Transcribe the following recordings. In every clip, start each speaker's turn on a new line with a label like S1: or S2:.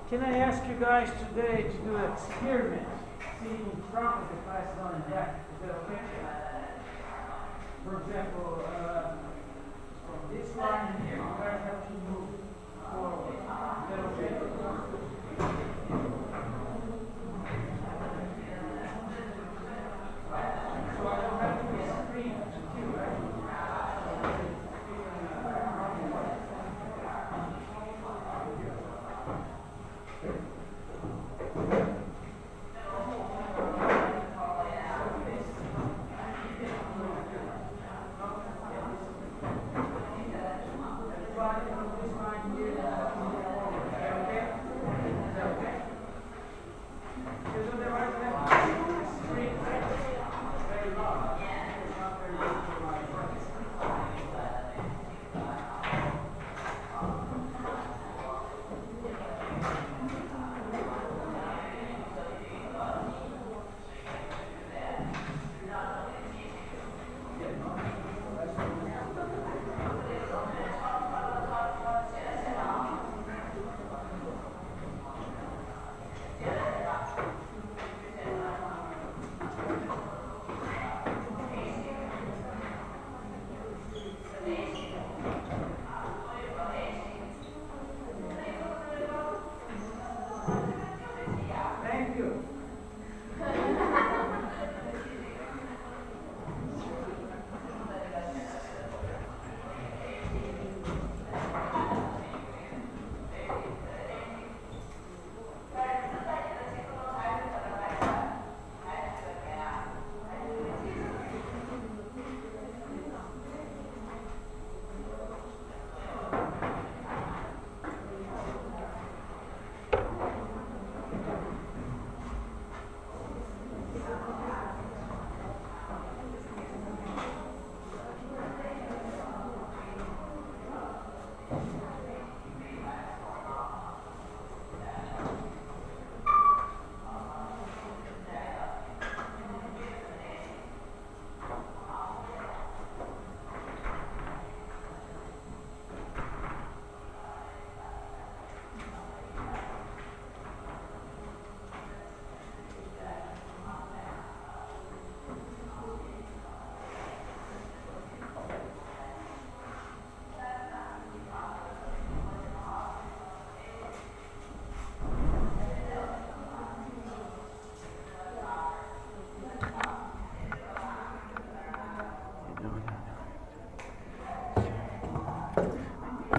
S1: Can I ask you guys today to do an experiment? See if you can trumpet the classes on the deck. Is that okay? For example, from this line here, you guys have to move forward. Is that okay? So I don't have to be screen too, right? Thank you.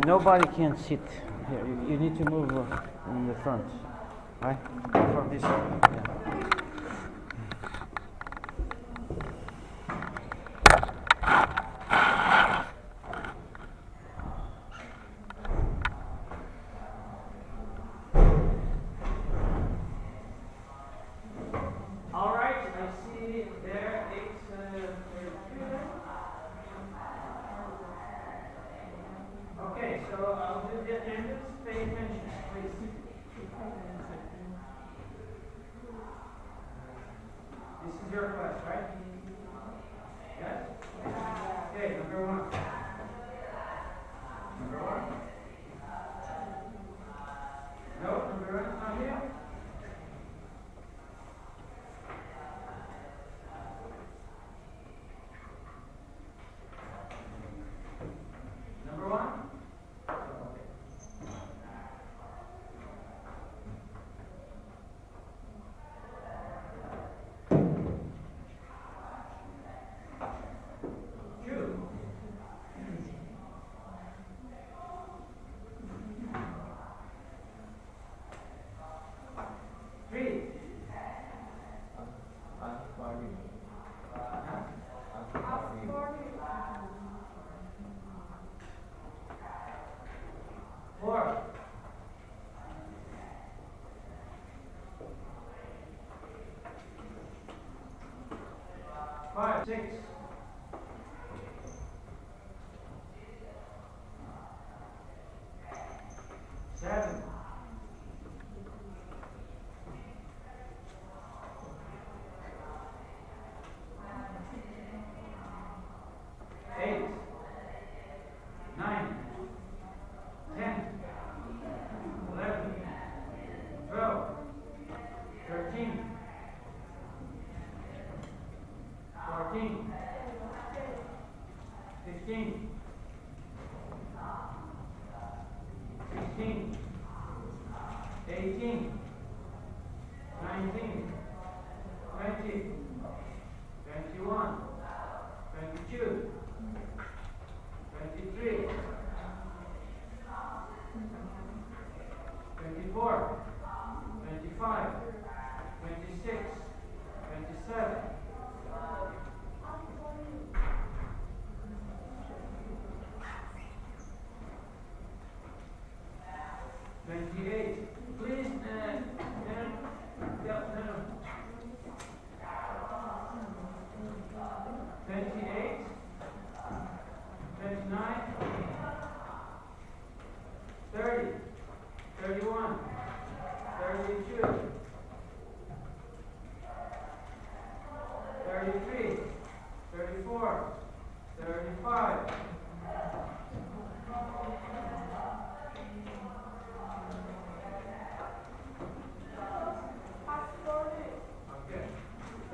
S1: Nobody can sit here. You need to move in the front, right? From this side. Yeah. All right, I see there 8:32. Okay, so I'll do the attendance. Pay attention, please. This is your class, right? Yes? Okay, number one. Number one? No, number one is not here. Number one? Two. Three. Four. Five. Six. Seven. Eight. Nine. 10. 11. 14, 15, 16, 18, 19, 20, 21, 22, 23, 24, 25, 26, 27, 28. Please, yeah, no. 28, 29, 30, 31, 32, 33, 34, 35,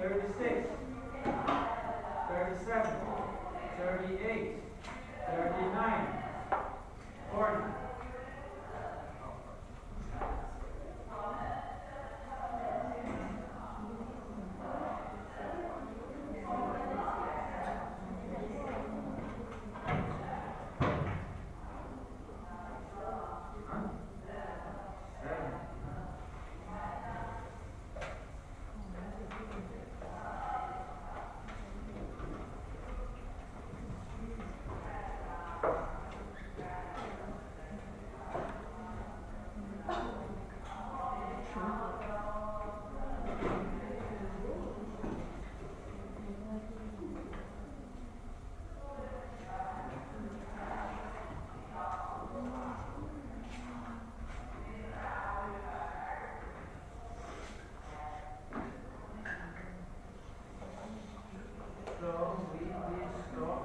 S1: 36, 37, 38, 39, 40. So we did stop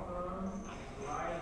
S1: slide.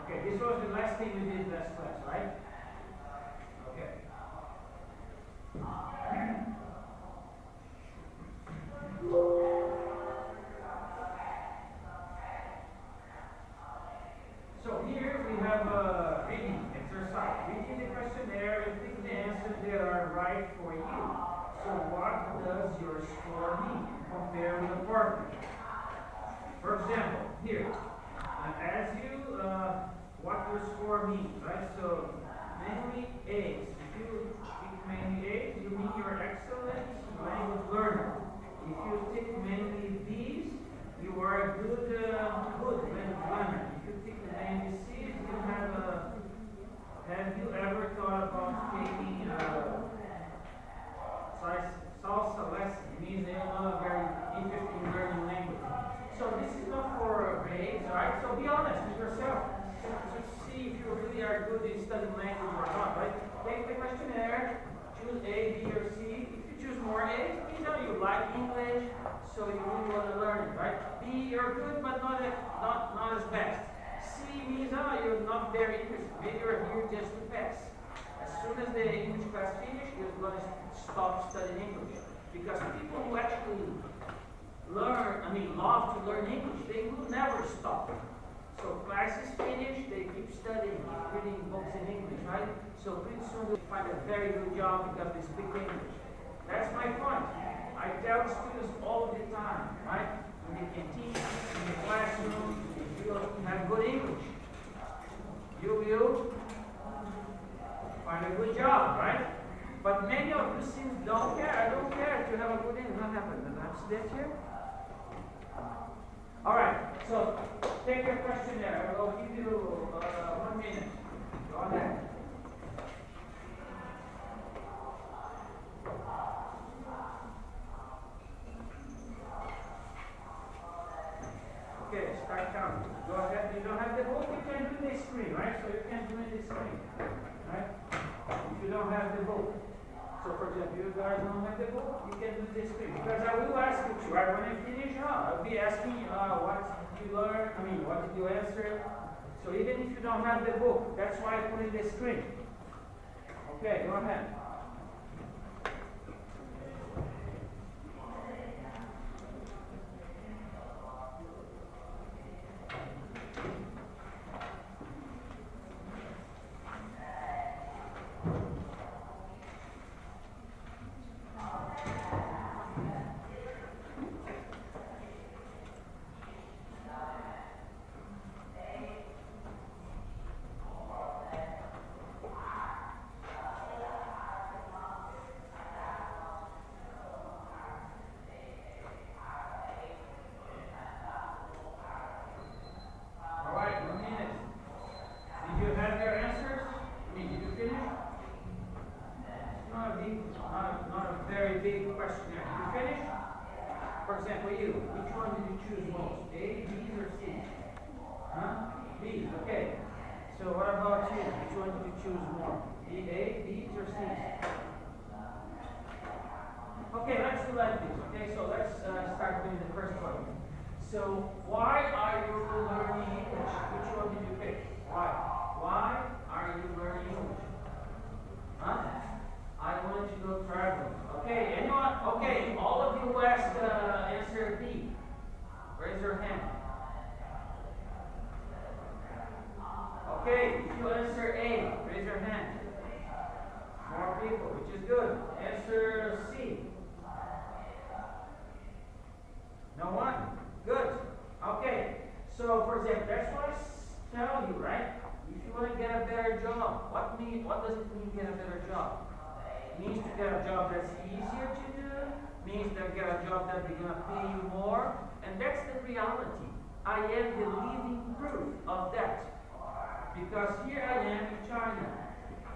S1: Okay, this was the last thing we did last class, right? Okay. So here we have a reading exercise. Reading the questionnaire and pick the answers that are right for you. So what does your score mean? Compare with a partner. For example, here, as you what your score means, right? So mainly A's. If you pick mainly A's, you mean you're excellent language learner. If you pick mainly B's, you are a good language learner. If you pick mainly C's, you have you ever thought about taking salsa lesson? It means they're not very interested in learning language. So this is not for grades, right? So be honest with yourself. To see if you really are good in studying language or not, right? Take the questionnaire, choose A, B, or C. If you choose more A, you know you like English, so you really want to learn it, right? B, you're good, but not as best. C means, you're not very interested. Maybe you're here just to pass. As soon as the English class finishes, you're going to stop studying English. Because people who actually love to learn English, they will never stop. So class is finished, they keep studying, reading books in English, right? So pretty soon they'll find a very good job because they speak English. That's my point. I tell students all the time, right? When they can teach in the classroom, if you have good English, you will find a good job, right? But many of you students don't care. I don't care if you have a good English. What happened? Did I sit here? All right, so take your questionnaire. I will give you 1 minute. Go ahead. this screen, right? So you can do in this screen, right? If you don't have the book. So for example, you guys don't have the book, you can do this screen. Because I will ask you to, right? When I finish, I'll be asking what did you learn, what did you answer. So even if you don't have the book, that's why I put in the screen. Okay, go ahead. For example, which one did you choose most? A, B, or C? Huh? B, okay. So what about you? Which one did you choose more? A, B, or C? Okay, let's do like this. Okay, so let's start doing the first one. So why are you learning English? Which one did you pick? Why? Why are you learning English? Huh? I want to go traveling. Okay, anyone? Okay, all of you who asked answer B, raise your hand. Okay, if you answer A, raise your hand. More people, which is good. Answer C. No one? Good. Okay, so for example, that's what I tell you, right? If you want to get a better job, what does it mean get a better job? Means to get a job that's easier to do, means to get a job that they're going to pay you more, and that's the reality. I am the living proof of that. Because here I am in China,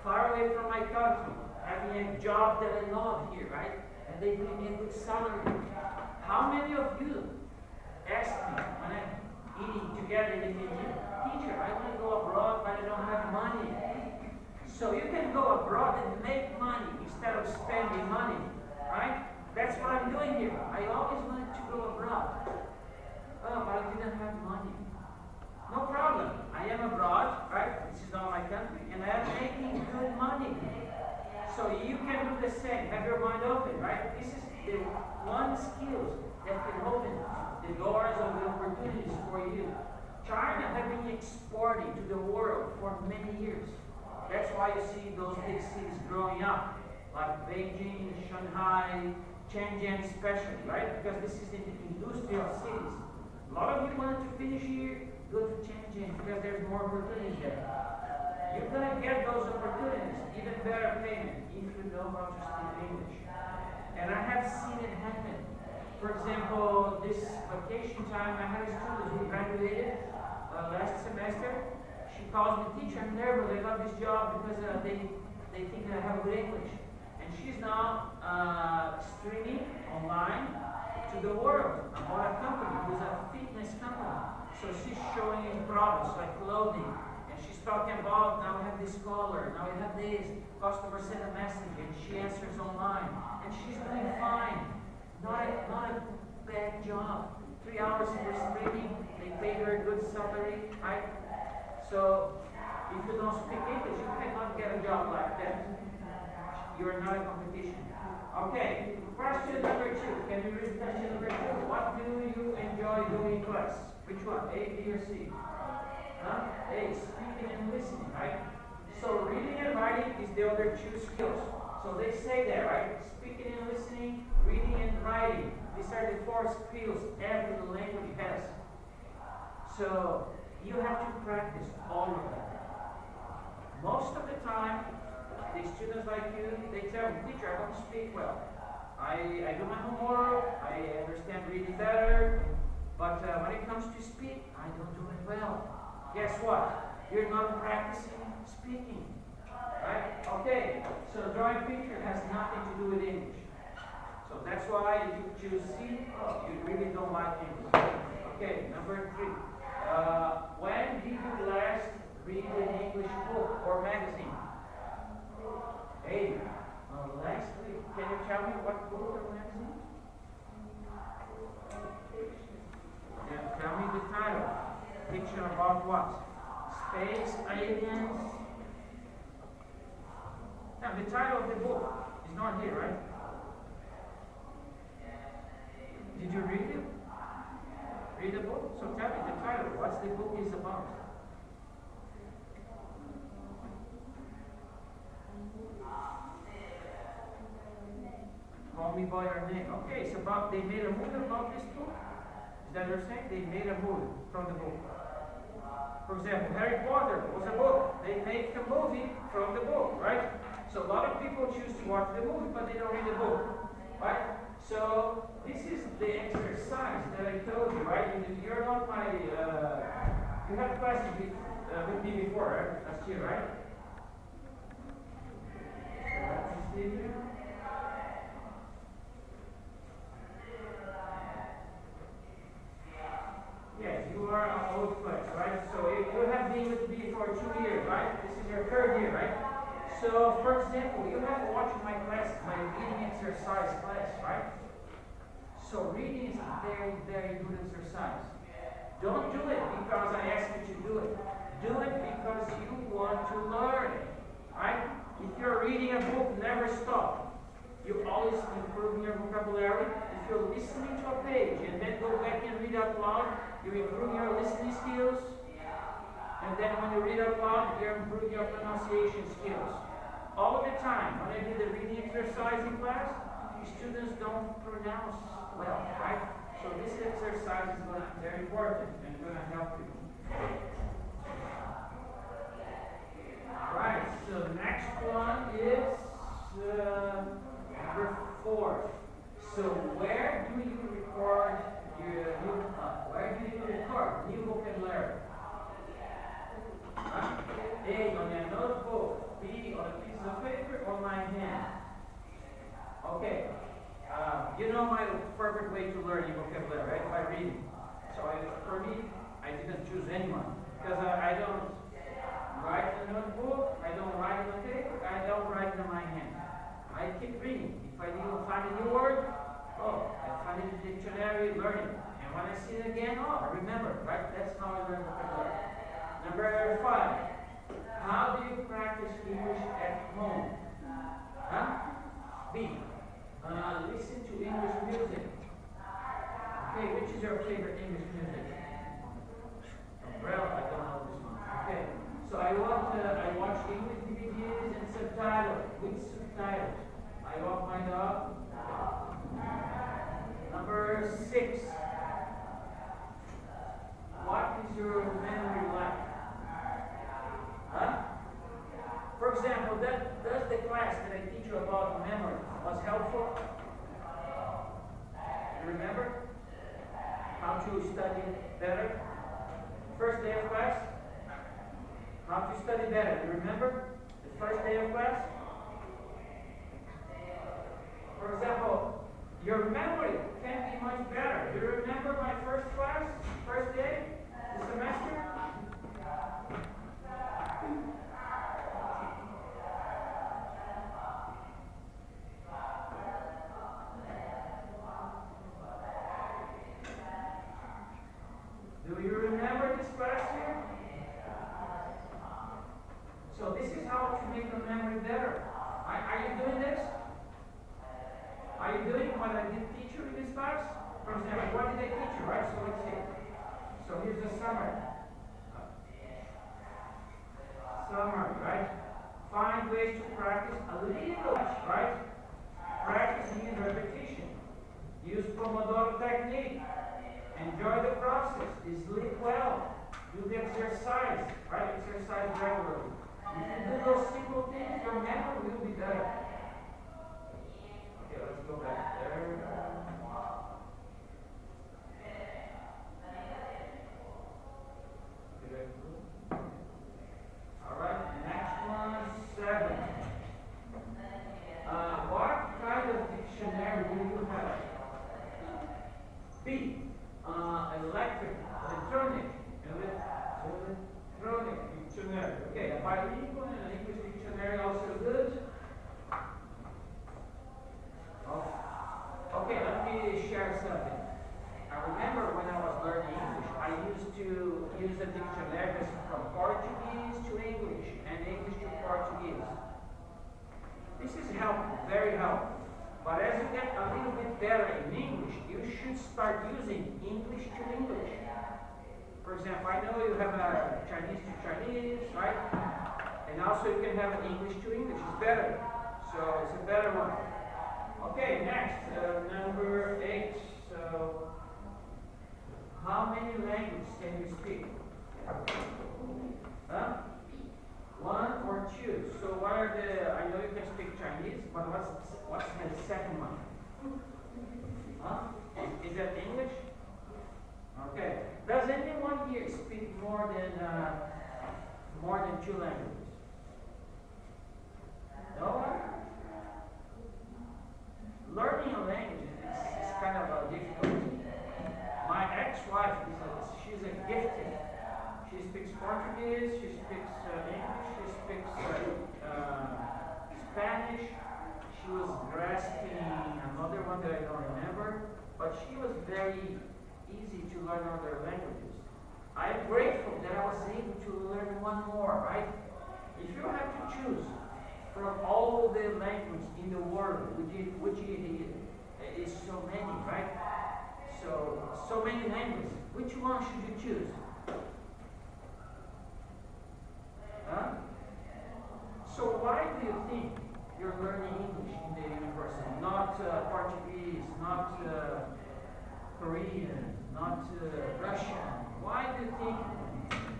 S1: far away from my country, having a job that I love here, right? And they pay me a good salary. How many of you ask me when I'm eating together in the menu, teacher, I want to go abroad, but I don't have money. So you can go abroad and make money instead of spending money, right? That's what I'm doing here. I always wanted to go abroad. Oh, but I didn't have money. No problem. I am abroad, right? This is not my country, and I am making good money. So you can do the same. Have your mind open, right? This is the one skill that can open the doors of the opportunities for you. China has been exporting to the world for many years. That's why you see those big cities growing up, like Beijing, Shanghai, Shenzhen especially, right? Because this is the industrial cities. A lot of you wanted to finish here, go to Shenzhen because there's more opportunities there. You're going to get those opportunities, even better payment, if you know how to speak English. And I have seen it happen. For example, this vacation time, I had a student who graduated last semester. She calls me, teacher, I'm nervous, I got this job because they think I have good English. And she's now streaming online to the world about a company who's a fitness company. So she's showing you products like clothing. And she's talking about, now we have this color, now we have this. Customer send a message and she answers online. And she's doing fine. Not a bad job. 3 hours for streaming, they pay her a good salary, right? So, if you don't speak English, you cannot get a job like that. You are not a competition. Okay, question number 2. Can you read question number 2? What do you enjoy doing in class? Which one? A, B, or C? Huh? A, speaking and listening, right? So, reading and writing is the other 2 skills. So, they say that, right? Speaking and listening, reading and writing. These are the 4 skills every language has. So, you have to practice all of them. Most of the time, the students like you, they tell me, teacher, I don't speak well. I do my homework, I understand reading better, but when it comes to speak, I don't do it well. Guess what? You're not practicing speaking. Right? Okay, so drawing picture has nothing to do with English. So that's why if you choose C, you really don't like English. Okay, number 3. When did you last read or magazine? Hey, Leslie, can you tell me what book or magazine? Yeah, tell me the title. Fiction about what? Space, aliens? Now, the title of the book is not here, right? Did you read it? Read the book? So tell me the title. What's the book is about? Call Me By Your Name. Okay, it's about, they made a movie about this book. Is that what you're saying? They made a movie from the book. For example, Harry Potter was a book. They make the movie from the book, right? So a lot of people choose to watch the movie, but they don't read the book, right? So this is the exercise that I told you, right? You're not my, you had classes with me before, right? Last year, right? Yes, you are an old class, right? So you have been with me for 2 years, right? This is your 3rd year, right? So, for example, you have watched my class, my reading exercise class, right? So reading is a very, very good exercise. Don't do it because I asked you to do it. Do it because you want to learn it, right? If you're reading a book, never stop. You always improve your vocabulary. If you're listening to a page and then go back and read out loud, you improve your listening skills. And then when you read out loud, you improve your pronunciation skills. All the time, when I do the reading exercise in class, students don't pronounce well, right? So this exercise is very important and going to help you. Right, so the next one is number 4. So where do you record new vocabulary? A, on a notebook. B, on a piece of paper, on my hand. Okay. You know my perfect way to learn vocabulary, right? By reading. So for me, I didn't choose anyone. Because I don't write in a notebook, I don't write on paper, I don't write in my hand. I keep reading. If I need to find a new word, I find it in the dictionary, learn it. And when I see it again, I remember, right? That's how I learn vocabulary. Number 5. How do you practice English at home? B. Listen to English music. Okay, which is your favorite English music? Well, I don't know this one. Okay, so I watch English DVDs and subtitles. With subtitles. I walk my dog. Number 6. What is your memory like? For example, does the class that I teach you about memory was helpful? You remember how to study better? First day of class? How to study better? You remember the first day of class? For example, your memory can be much better. Do you remember my first class, first day, the semester? Do you remember this class here? So this is how to make your memory better. Are you doing this? Are you doing what I did teach you in this class? For example, what did I teach you, right? So let's see. So here's the summary. Summary, right? Find ways to practice a little, right? Practice means repetition. Use Pomodoro technique. Enjoy the process. Sleep well. Do the exercise, right? Exercise regularly. If you do those simple things, your memory will be better. Okay, let's go back there. Alright, next one, 7. What kind of dictionary do you have? B. Electronic dictionary. Okay, a bilingual and help. But as you get a little bit better in English, you should start using English to English. For example, I know you have a Chinese to Chinese, right? And also you can have an English to English. It's better. So it's a better one. Okay, next, number 8. So, how many languages can you speak? Huh? 1 or 2. So what are the? I know you can speak Chinese, but what's the second one? Huh? Is that English? Okay. Does anyone here speak more than 2 languages? No one? Learning a language is kind of a difficult. My ex-wife she's a gifted. She speaks Portuguese, she speaks English, she speaks Spanish. She was grasping another one that I don't remember, but she was very easy to learn other languages. I'm grateful that I was able to learn one more, right? If you have to choose from all the languages in the world, which it is so many, right? So many languages. Which one should you choose? Huh? So why do you think you're learning English in the university? Not Portuguese, not Korean, not Russian. Why do you think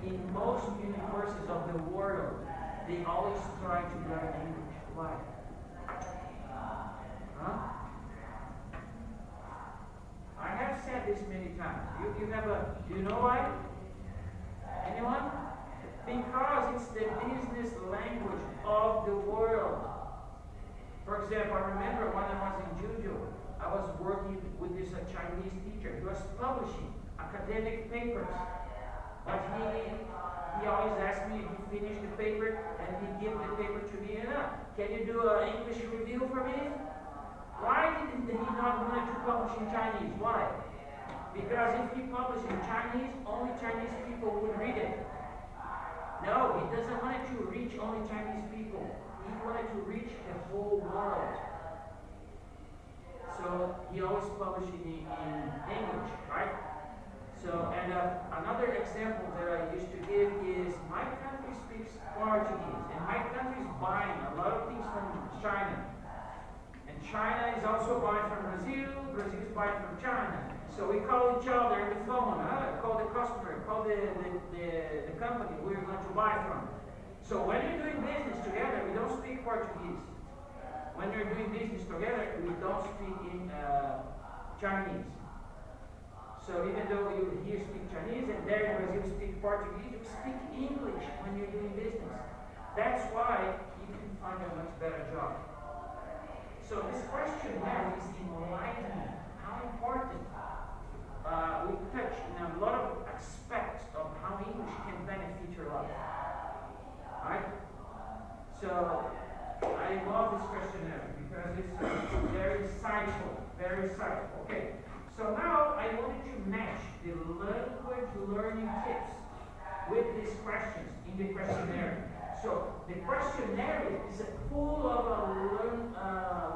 S1: in most universities of the world they always try to learn English? Why? Huh? I have said this many times. Do you know why? Anyone? Because it's the business language of the world. For example, I remember when I was in Juju, I was working with this Chinese teacher. He was publishing academic papers. But he always asked me if he finished the paper, and he give the paper to me, can you do an English review for me? Why didn't he not want to publish in Chinese? Why? Because if he published in Chinese, only Chinese people would read it. No, he doesn't want to reach only Chinese people. He wanted to reach the whole world. So he always published in English, right? So, and another example that I used to give is my country speaks Portuguese, and my country is buying a lot of things from China. And China is also buying from Brazil, Brazil is buying from China. So we call each other on the phone, call the customer, call the company we're going to buy from. So when you're doing business together, we don't speak Portuguese. When you're doing business together, we don't speak in Chinese. So even though you here speak Chinese and there in Brazil speak Portuguese, you speak English when you're doing business. That's why you can find a much better job. So this question here is enlightening. How important we touch in a lot of aspects of how English can benefit your life. Right? So I love this questionnaire because it's very insightful. Very insightful. Okay. So now I wanted to match the language learning tips with these questions in the questionnaire. So the questionnaire is full of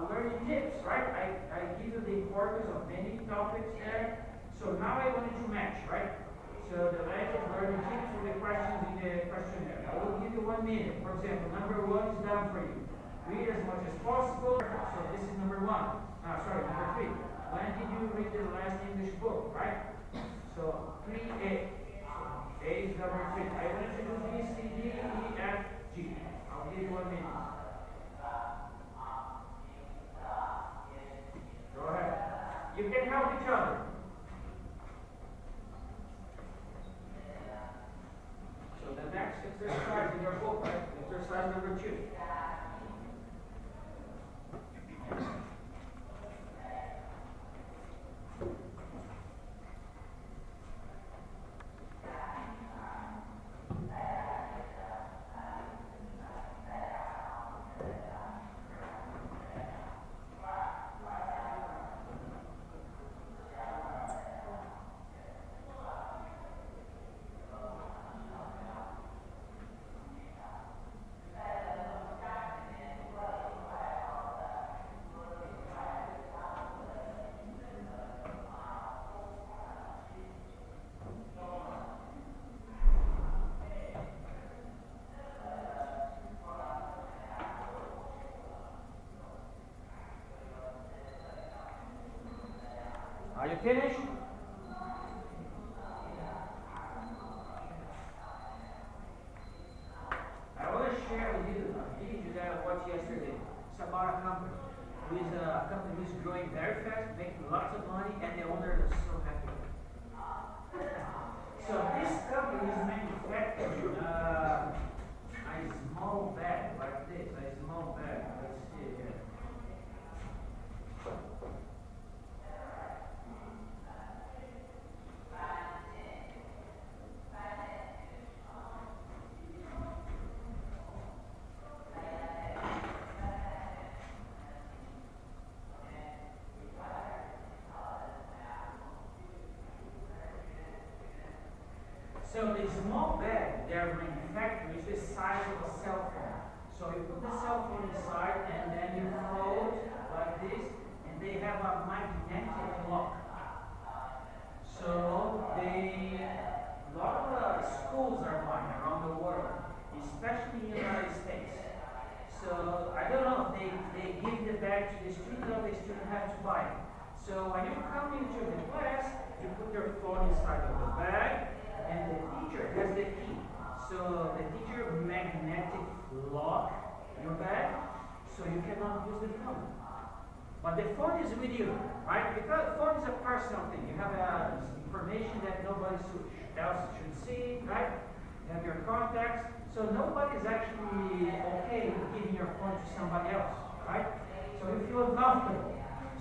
S1: learning tips, right? I give you the importance of many topics there. So now I wanted to match, right? So the language learning tips with the questions in the questionnaire. I will give you 1 minute. For example, number 1 is done for you. Read as much as possible. So this is number 1. Number 3. When did you read the last English book, right? So 3A. So A is number 3. I want you to do B, C, D, E, F, G. I'll give you 1 minute. Go ahead. You can help each other. So the next exercise in your book, right? Exercise number 2. you finished? I want to share with you a video that I watched yesterday. It's about a company who's growing very fast, making lots of money, and the owner is so happy. So this company is manufacturing a small bag like this, a small bag. Let's see here. So the small bag they're manufacturing is the size of a cell phone. So you put the cell phone inside and then you fold like this, and they have a magnetic lock. So a lot of schools are buying around the world, especially in the United States. So I don't know if they give the bag to the student or the student has to buy it. So when you come into the class, you put your phone inside of the bag, and the teacher has the key. So the teacher magnetic lock your bag, so you cannot use the phone. But the phone is with you, right? Because phone is a personal thing. You have information that nobody else should see, right? You have your contacts. So nobody is actually okay with giving your phone to somebody else, right? So you feel comfortable.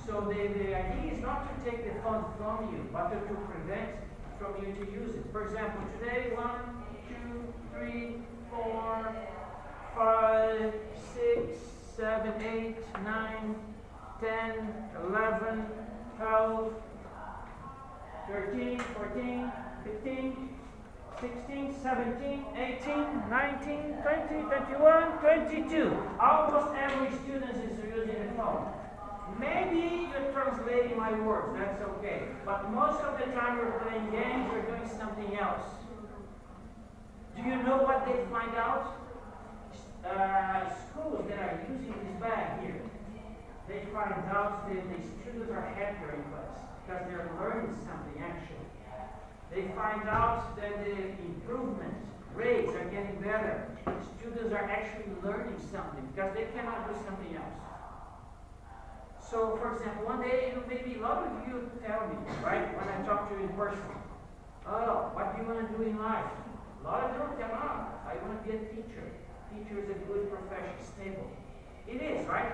S1: So the idea is not to take the phone from you, but to prevent from you to use it. For example, today 1, 2, 3, 4, 5, 6, 7, 8, 9, 10, 11, 12, 13, 14, 15, 16, 17, 18, 19, 20, 21, 22. Almost every student is using the phone. Maybe you're translating my words, that's okay. But most of the time you're playing games, you're doing something else. Do you know what they find out? Schools that are using this bag here, they find out that the students are happier in class because they're learning something actually. They find out that the improvement rates are getting better. Students are actually learning something because they cannot do something else. So, for example, one day, maybe a lot of you tell me, right, when I talk to you in person, oh, what do you want to do in life? A lot of you tell me, oh, I want to be a teacher. Teacher is a good profession, stable. It is, right?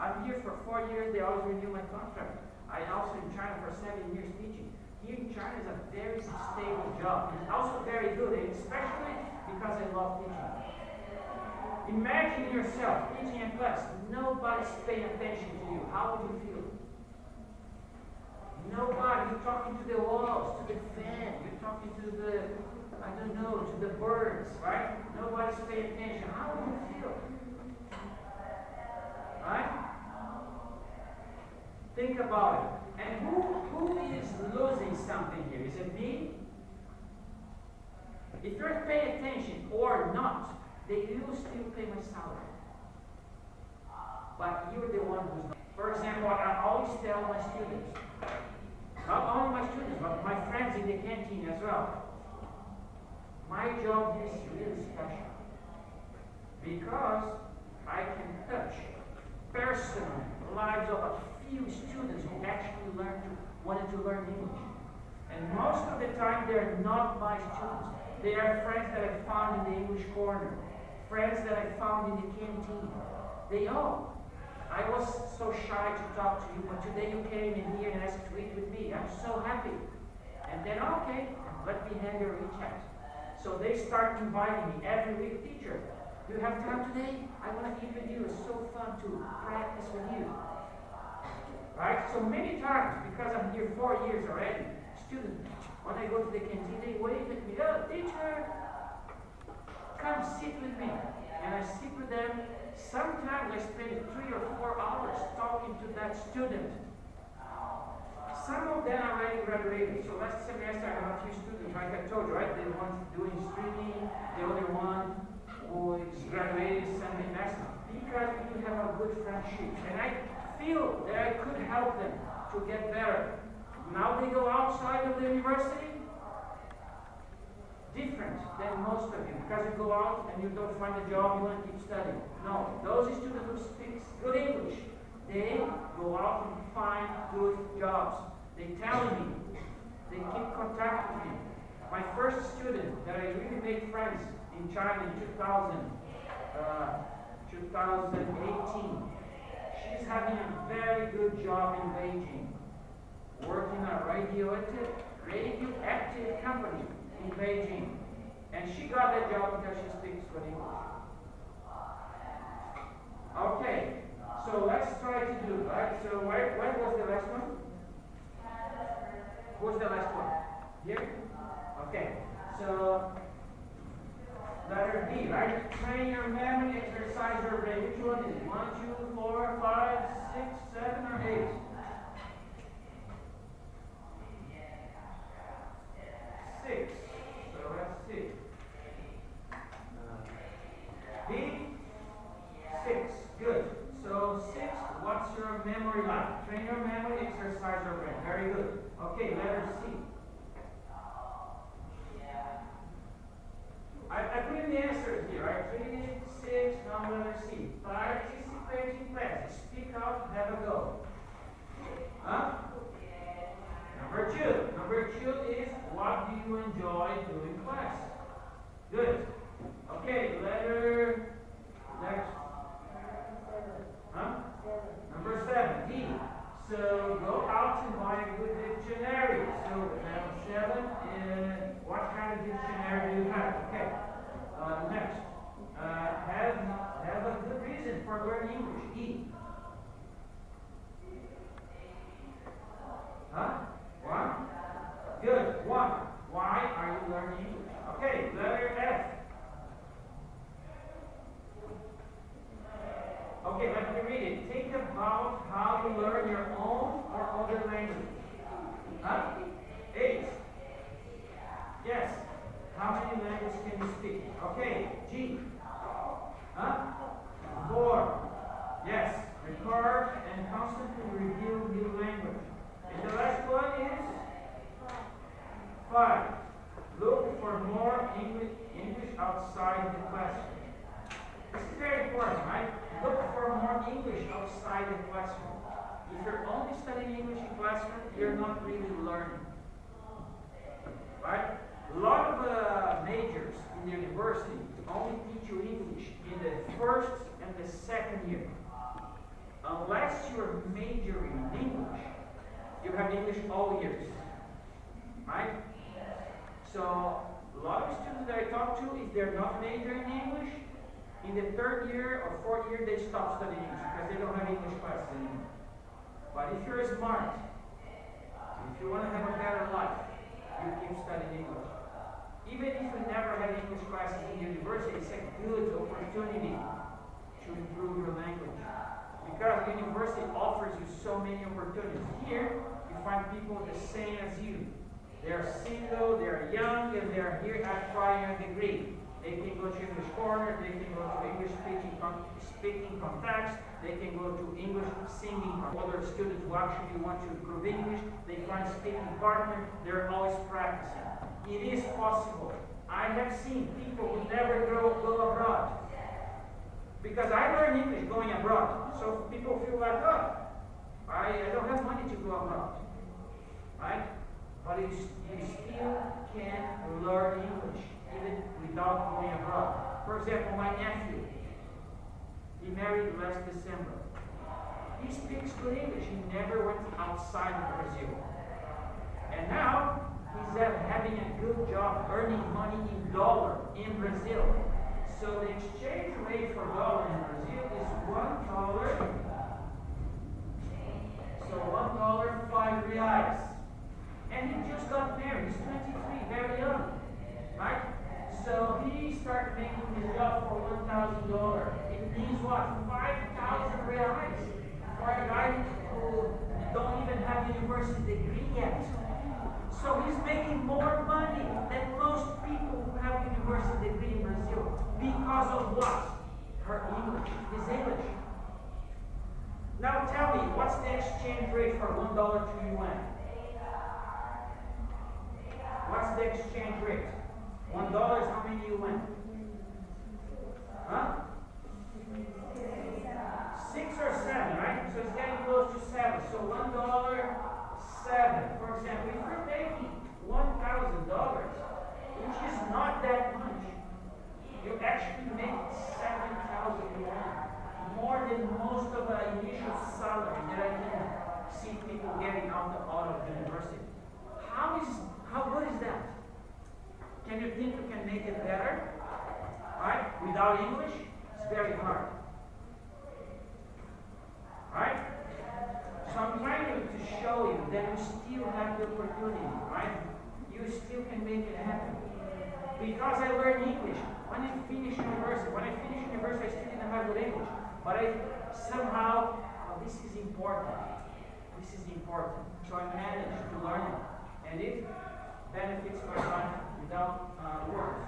S1: I'm here for 4 years, they always renew my contract. I'm also in China for 7 years teaching. Here in China is a very stable job. It's also very good, especially because I love teaching. Imagine yourself teaching a class, nobody's paying attention to you. How would you feel? Nobody, you're talking to the walls, to the fan, you're talking to the, I don't know, to the birds, right? Nobody's paying attention. How would you feel? Right? Think about it. And who is losing something here? Is it me? If you're paying attention or not, they will still pay my salary. But you're the one who's not. For example, I always tell my students, not only my students, but my friends in the canteen as well, my job is really special because I can touch personally the lives of a few students who actually wanted to learn English. And most of the time, they're not my students. They are friends that I found in the English corner, friends that I found in the canteen. They all. I was so shy to talk to you, but today you came in here and asked to eat with me. I'm so happy. And then, okay, let me have your WeChat. So they start inviting me every week. Teacher, do you have time today? I want to eat with you. It's so fun to practice with you. Right? So many times, because I'm here 4 years already, students, when I go to the canteen, they wave at me. Oh, teacher, come sit with me. And I sit with them. Sometimes I spend 3 or 4 hours talking to that student. Some of them are already graduated. So last semester I have a few students, like I told you, right? The one doing streaming, the other one who is graduated Sunday semester. Because we have a good friendship. And I feel that I could help them to get better. Now they go outside of the university, different than most of you, because you go out and you don't find a job, you want to keep studying. No, those students who speak good English, they go out and find good jobs. They tell me, they keep contact with me. My first student that I really made friends in China in 2018, she's having a very good job in Beijing, working at a radioactive company in Beijing. And she got that job because she speaks good English. Okay, so let's try to do, right? So where was the last one? Who's the last one? Here? Okay, so letter B, right? Train your memory, exercise your brain. Which one is it? 1, 2, 4, 5, 6, 7, or 8? 6. So let's see. B, 6. Good. So 6, what's your memory like? Train your memory, exercise your brain. Very good. Okay, letter C. I put in the answers here, right? 3, 6, now letter C. Participate in class. Speak out, have a go. Huh? Number 2. Number 2 is, what do you enjoy doing in class? Good. Okay, letter next. Huh? Number 7, D. So go out and buy a good dictionary. So level 7 is, what kind of dictionary do you have? Okay. Next. Have a good reason for learning English. E. Huh? 1? Good. 1. Why are you learning English? Okay, letter F. Okay, let me read it. Think about how you learn your own or other language. Huh? 8. Yes. How many languages can you speak? Okay, G. Huh? 4. Yes. Record and constantly review new language. And the last one is 5. Look for more English outside the classroom. This is very important, right? Look for more English outside the classroom. If you're only studying English in classroom, you're not really learning. Right? A lot of majors in the university only teach you English in the first and the second year. Unless you're majoring in English, you have English all years. Right? So, a lot of students that I talk to, if they're not majoring in English, in the 3rd year or 4th year, they stop studying English because they don't have English classes anymore. But if you're smart, if you want to have a better life, you keep studying English. Even if you never had English classes in university, it's a good opportunity to improve your language. Because university offers you so many opportunities. Here, you find people the same as you. They're single, they're young, and they're here acquiring a degree. They can go to English corner, they can go to English speaking contacts, they can go to English singing. Other students who actually want to improve English, they find speaking partner, they're always practicing. It is possible. I have seen people who never go abroad. Because I learned English going abroad. So people feel like, oh, I don't have money to go abroad. Right? But you still can learn English even without going abroad. For example, my nephew, he married last December. He speaks good English. He never went outside of Brazil. And now he's having a good job earning money in dollar in Brazil. So the exchange rate for dollar in Brazil is $1. So $1, 5 reais. And he just got married. He's 23, very young. Right? So he started making his job for $1,000. It means what? 5,000 reais for a guy who don't even have a university degree yet. So he's making more money than most people who have a university degree in Brazil. Because of what? Her English, his English. Now tell me, what's the exchange rate for $1 to yuan? the exchange rate? $1 is how many you win? Huh? 6 or 7, right? So it's getting close to 7. So $1, 7. For example, if you're making $1,000, which is not that much, you actually make 7,000 yuan, more than most of the initial salary that I can see people getting out of university. How good is that? Can you think we can make it better? Right? Without English, it's very hard. Right? So I'm trying to show you that you still have the opportunity, right? You still can make it happen. Because I learned English. When I finished university, I still didn't have good English. But I somehow, this is important. This is important. So I managed to learn it. And it benefits my life without words.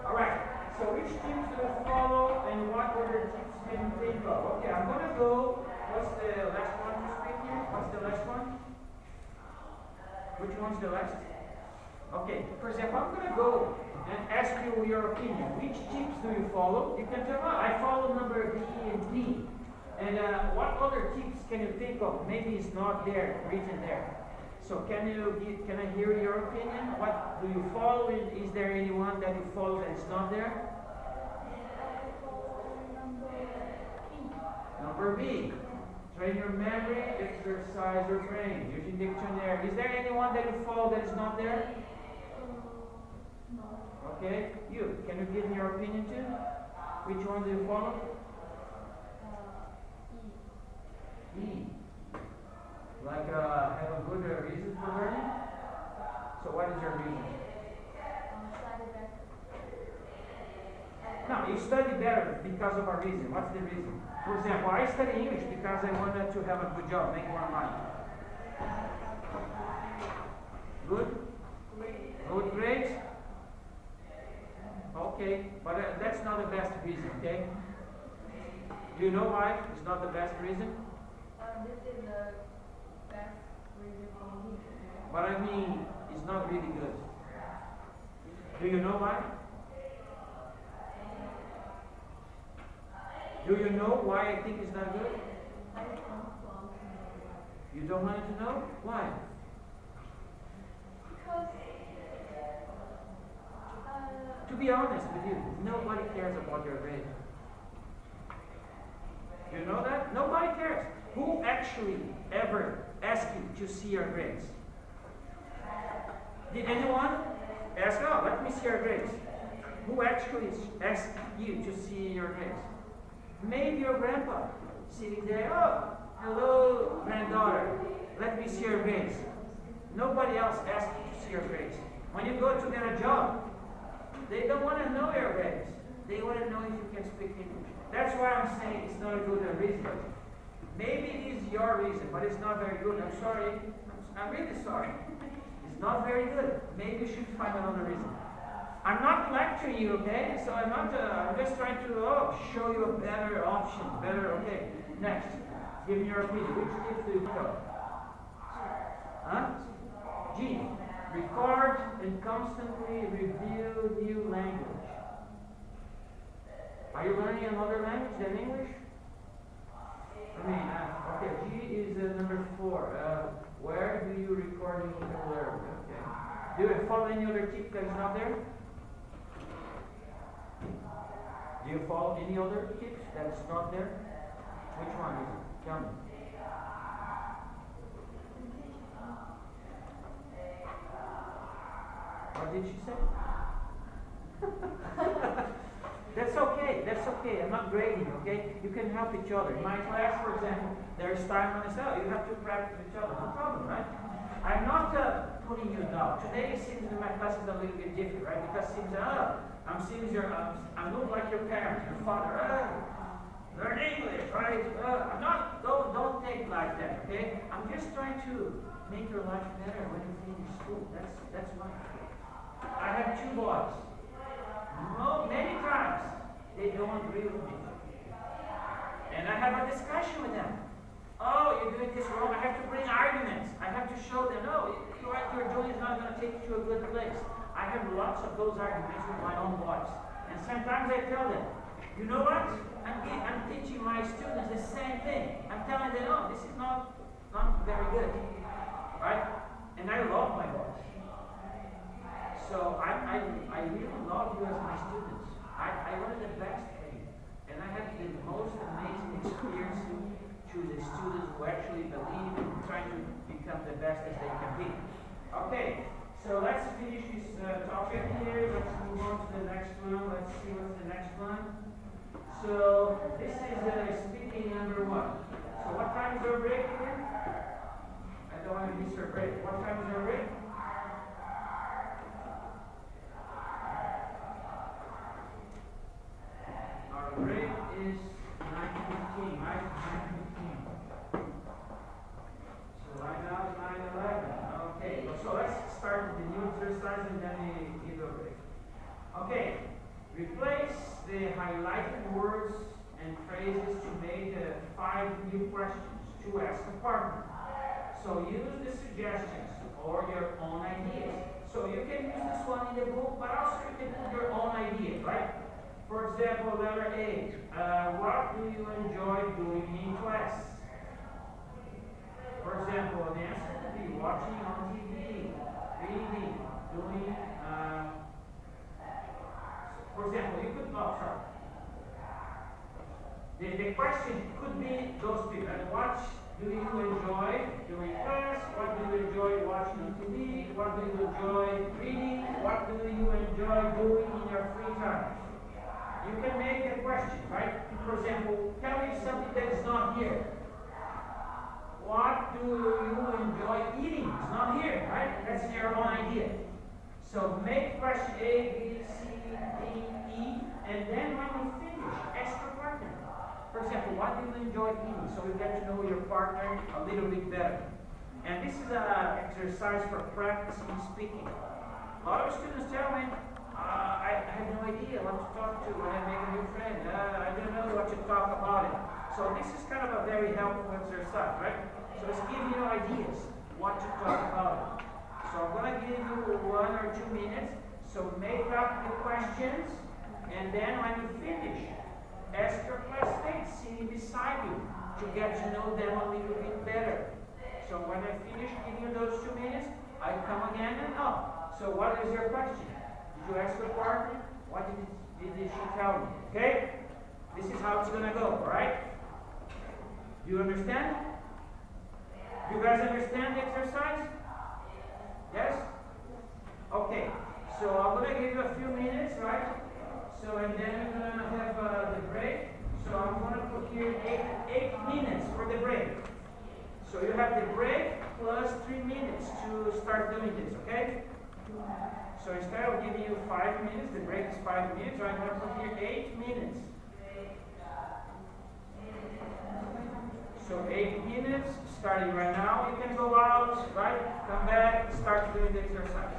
S1: Alright, so which tips do you follow and what other tips can you think of? Okay, I'm going to go. What's the last one to speak here? What's the last one? Which one's the last? Okay, for example, I'm going to go and ask you your opinion. Which tips do you follow? You can tell me, I follow number B and D. And what other tips can you think of? Maybe it's not there, written there. So can I hear your opinion? What do you follow? Is there anyone that you follow that is not there? Number B. Train your memory, exercise your brain. Using dictionary. Is there anyone that you follow that is not there? Okay, you. Can you give me your opinion too? Which one do you follow? E. Like have a good reason for learning? So what is your reason? No, you study better because of a reason. What's the reason? For example, I study English because I wanted to have a good job, make more money. Good? Good grades? Okay, but that's not the best reason, okay? Do you know why it's not the best reason?
S2: This is the best reason for me.
S1: But I mean, it's not really good. Do you know why? Do you know why I think it's not good?
S2: I don't want to know.
S1: You don't want to know? Why?
S2: Because
S1: to be honest with you, nobody cares about your grade. You know that? Nobody cares. Who actually ever asked you to see your grades? Did anyone ask, oh, let me see your grades? Who actually asked you to see your grades? Maybe your grandpa sitting there, oh, hello, granddaughter, let me see your grades. Nobody else asked you to see your grades. When you go to get a job, they don't want to know your grades. They want to know if you can speak English. That's why I'm saying it's not a good reason. Maybe it is your reason, but it's not very good. I'm sorry. I'm really sorry. It's not very good. Maybe you should find another reason. I'm not lecturing you, okay? So I'm not. I'm just trying to show you a better option. Better, okay? Next, give me your opinion. Which tips do you go? Huh? G. Record and constantly review new language. Are you learning another language than English? I mean, okay, G is number 4. Where do you record new vocabulary? Okay. Do you follow any other tip that is not there? Do you follow any other tips that's not there? Which one is it? Tell me. What did she say? That's okay. That's okay. I'm not grading, okay? You can help each other. In my class, for example, there's time when I say, oh, you have to practice each other. No problem, right? I'm not putting you down. Today it seems that my class is a little bit different, right? Because it seems, I'm not like your parents, your father. Learn English, right? I'm not. Don't take like that, okay? I'm just trying to make your life better when you finish school. That's why. I have 2 boys. Many times they don't agree with me, and I have a discussion with them. Oh, you're doing this wrong. I have to bring arguments. I have to show them, no, what you're doing is not going to take you to a good place. I have lots of those arguments with my own voice. And sometimes I tell them, you know what? I'm teaching my students the same thing. I'm telling them, no, this is not very good. Right? And I love my voice. So I really love you as my students. I wanted the best for you. And I had the most amazing experience to the students who actually believe in trying to become the best as they can be. Okay, so let's finish this topic here. Let's move on to the next one. Let's see what's the next one. So this is speaking number 1. So what time is our break again? I don't want to miss our break. What time is our break? Our break is 9:15, right? 9:15. So right now it's 9:11. Okay, so let's start with the new exercise and then we give a break. Okay, replace the highlighted words and phrases to make 5 new questions to ask a partner. So use the suggestions or your own ideas. So you can use this one in the book, but also you can put your own ideas, right? For example, letter A. What do you enjoy doing in class? For example, the answer could be watching on TV, reading, doing. For example, you could the question could be those people. What do you enjoy doing in class? What do you enjoy watching on TV? What do you enjoy reading? What do you enjoy doing in your free time? You can make a question, right? For example, tell me something that is not here. What do you enjoy eating? It's not here, right? That's your own idea. So make question A, B, C, D, E, and then when you finish, ask your partner. For example, what do you enjoy eating? So you get to know your partner a little bit better. And this is an exercise for practicing speaking. A lot of students tell me, I have no idea what to talk to when I make a new friend. I don't know what to talk about it. So this is kind of a very helpful exercise, right? So it's giving you ideas what to talk about. So I'm going to give you 1 or 2 minutes. So make up the questions, and then when you finish, ask your classmates sitting beside you to get to know them a little bit better. So when I finish giving you those 2 minutes, I come again and so what is your question? Did you ask your partner? What did she tell me? Okay? This is how it's going to go, alright? Do you understand? Do you guys understand the exercise? Yes? Okay. So I'm going to give you a few minutes, right? So, and then we're going to have the break. So I'm going to put here 8 minutes for the break. So you have the break plus 3 minutes to start doing this, okay? So instead of giving you 5 minutes, the break is 5 minutes, so I'm going to put here 8 minutes. So 8 minutes, starting right now. You can go out, right? Come back, start doing the exercise.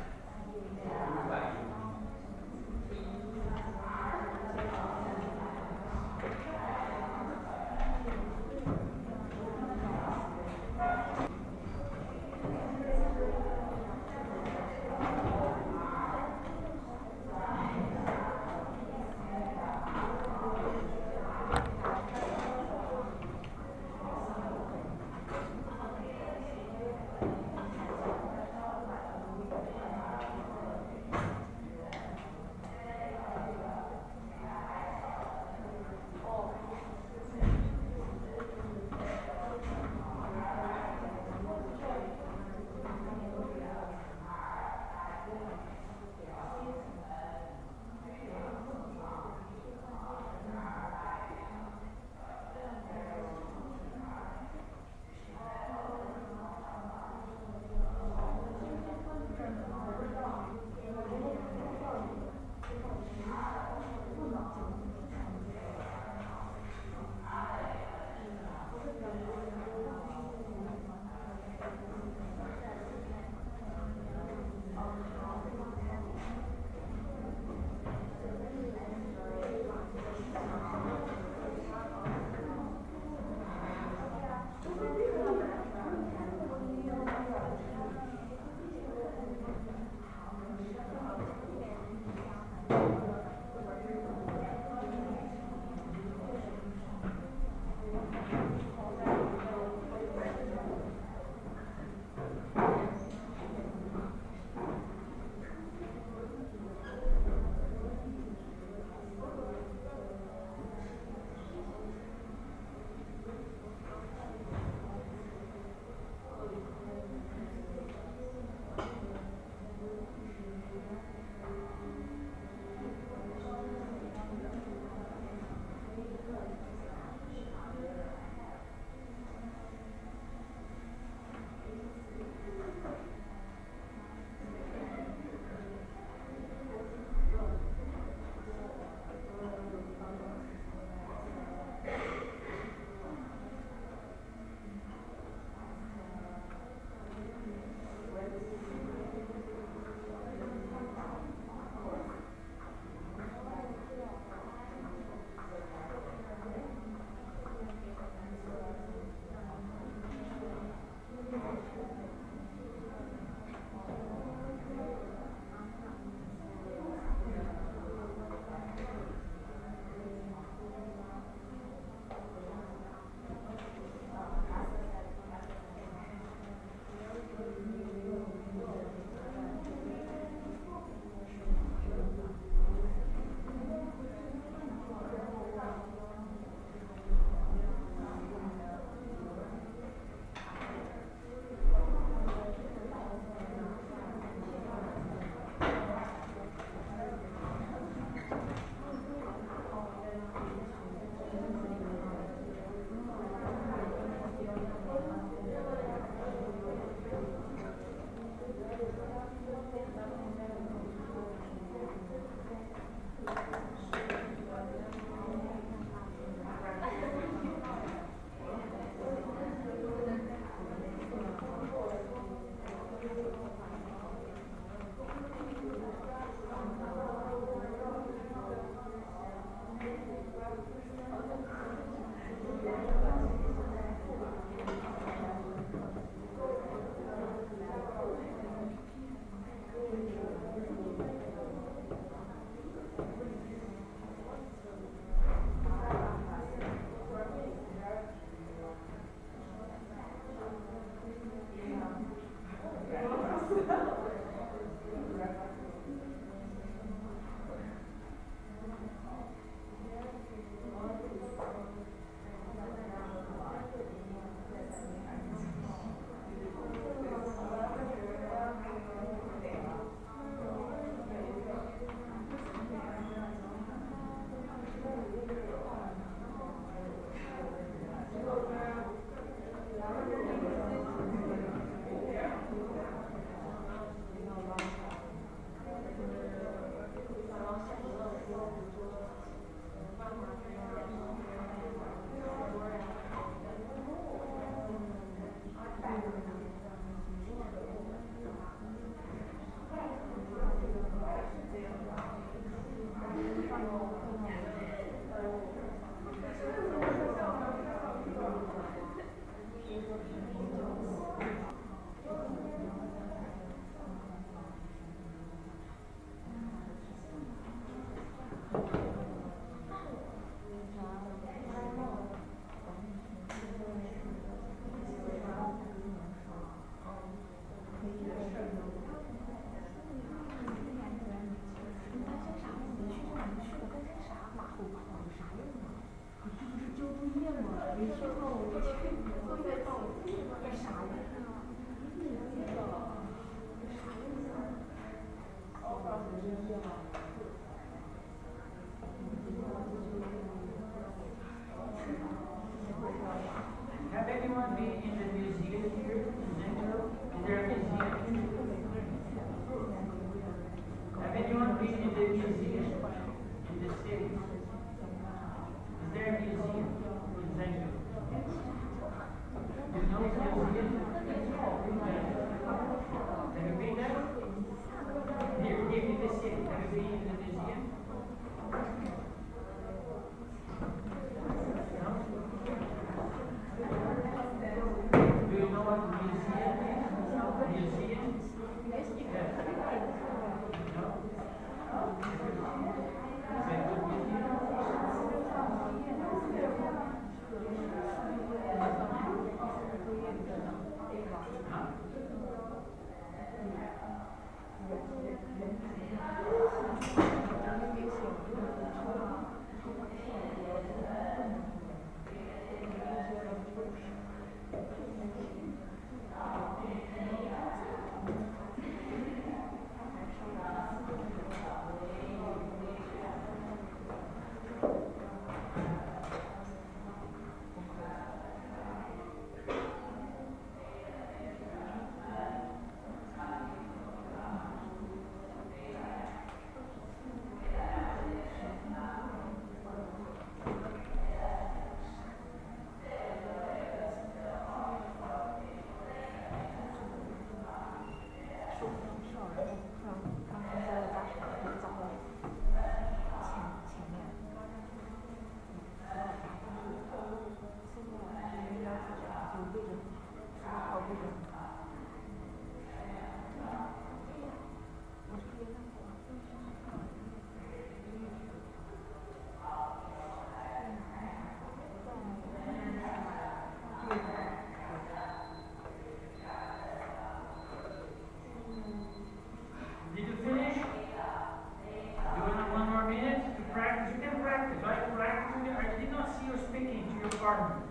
S1: your partner.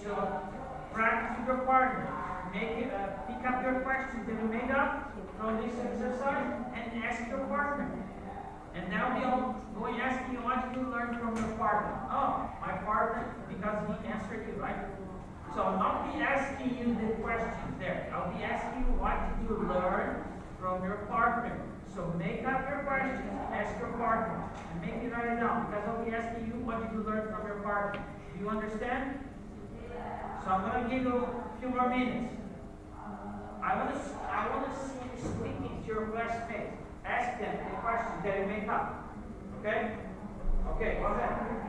S1: So practice with your partner. Pick up your questions that you made up from this exercise and ask your partner. And now we going asking you what did you learn from your partner? Oh, my partner, because he answered you, right? So I'll not be asking you the questions there. I'll be asking you what did you learn from your partner. So make up your questions, ask your partner, and make it write it down. Because I'll be asking you what did you learn from your partner. Do you understand? So I'm going to give you a few more minutes. I want to see you speaking to your classmates. Ask them the questions that you make up. Okay? Okay, go ahead.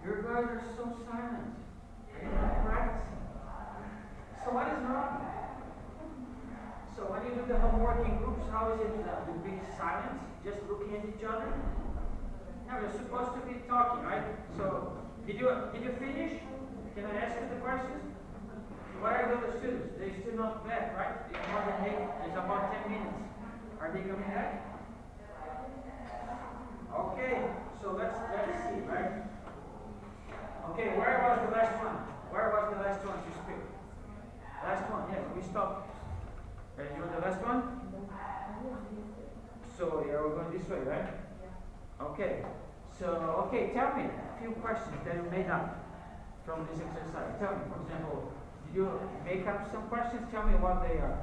S1: Your guys are so silent. You're not practicing. So what is wrong? So when you do the homework in groups, how is it you be silent, just looking at each other? No, you're supposed to be talking, right? So did you finish? Can I ask you the questions? Where are the other students? They still not back, right? It's more than 8. It's about 10 minutes. Are they coming back? Okay, so let's see, right? Okay, where was the last one? Where was the last one to speak? Last one, yes, we stopped. You were the last one? So, yeah, we're going this way, right? Okay. So, okay, tell me a few questions that you made up from this exercise. Tell me, for example, did you make up some questions? Tell me what they are.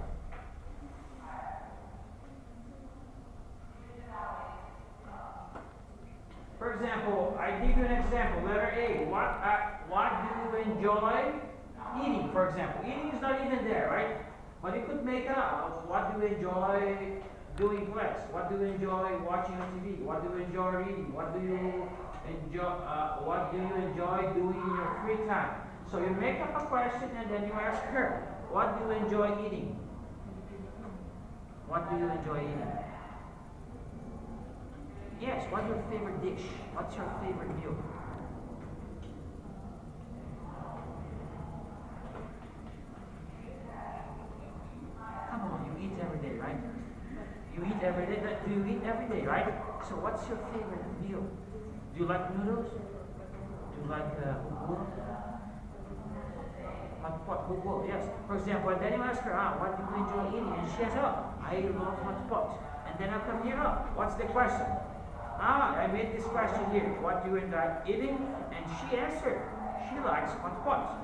S1: For example, I give you an example. Letter A. What do you enjoy eating? For example, eating is not even there, right? But you could make up. What do you enjoy doing in class? What do you enjoy watching on TV? What do you enjoy reading? What do you enjoy doing in your free time? So you make up a question and then you ask her, what do you enjoy eating? What do you enjoy eating? Yes, what's your favorite dish? What's your favorite meal? Come on, you eat every day, right? You eat every day. Do you eat every day, right? So what's your favorite meal? Do you like noodles? Do you like hugo? Hot pot, hugo, yes. For example, and then you ask her, what do you enjoy eating? And she says, I love hot pot. And then I'll come here, what's the question? I made this question here. What do you enjoy eating? And she answered. She likes hot pot.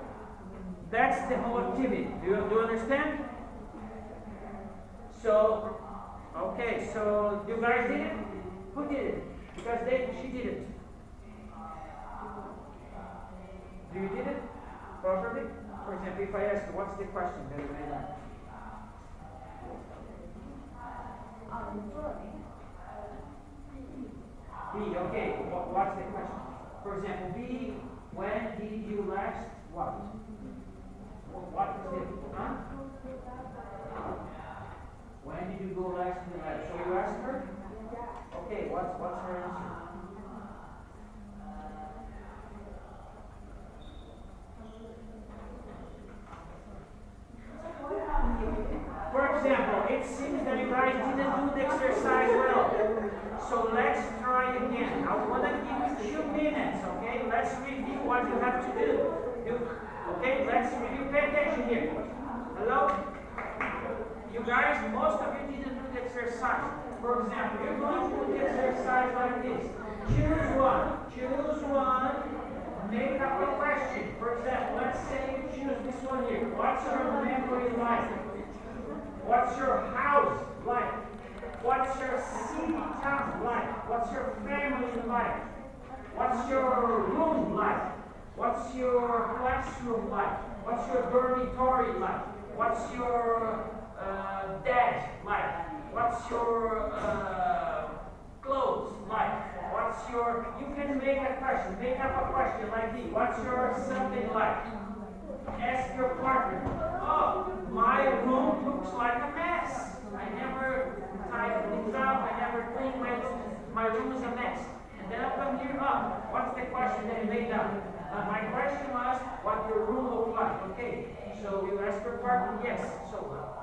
S1: That's the whole activity. Do you understand? So, okay. So you guys did it. Who did it? Because she did it. Do you did it properly? For example, if I ask you, what's the question that you made up? B, okay, what's the question? For example, B, when did you last what? What is it? Huh? When did you go last in the lab? So you ask her, what's her answer? For example, it seems that you guys didn't do the exercise well. So let's try again. I want to give you 2 minutes, okay? Let's review what you have to do. Okay, let's review. Pay attention here. Hello? You guys, most of you didn't do the exercise. For example, you're going to do the exercise like this. Choose one. Choose one. Make up a question. For example, let's say you choose this one here. What's your memory like? What's your house like? What's your city town like? What's your family like? What's your room like? What's your classroom like? What's your dormitory like? What's your dad like? What's your clothes like? What's your... You can make a question. Make up a question like this. What's your something like? Ask your partner. Oh, my room looks like a mess. I never tied things up. I never cleaned my room is a mess. And then I'll come here. Oh, what's the question that you made up? My question was what your room looked like. Okay, so you ask your partner. Yes. So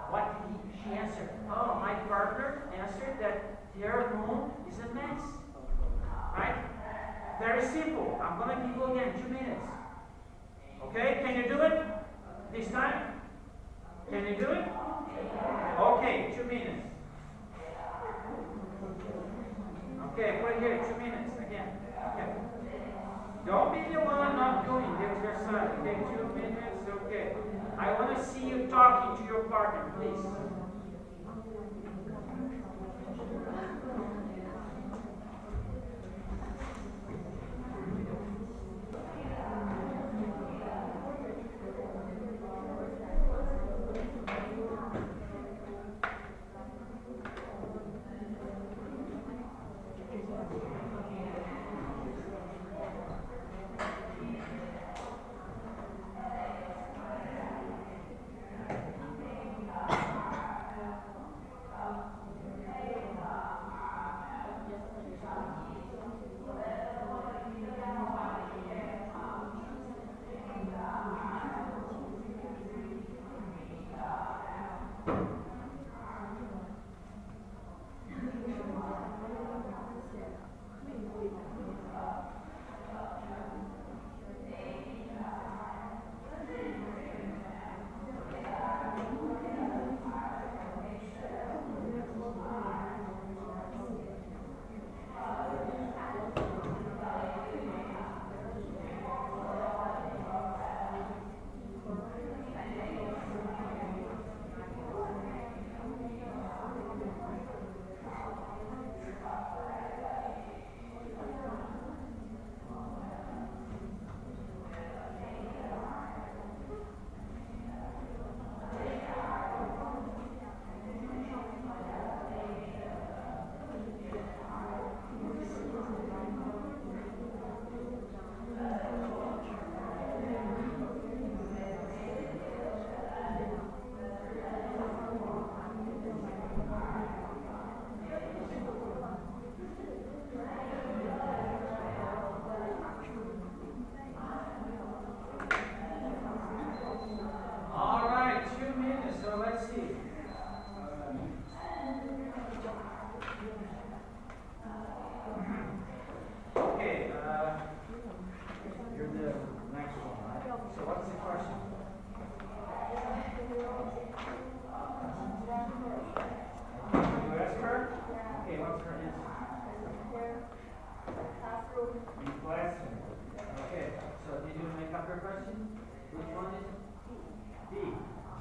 S1: what did she answer? Oh, my partner answered that their room is a mess. Right? Very simple. I'm gonna give you again 2 minutes. Okay, can you do it this time? Can you do it? Okay, 2 minutes. Okay, put it here, 2 minutes again. Okay. Don't be the one not doing the exercise. Okay, 2 minutes. Okay. I want to see you talking to your partner, please.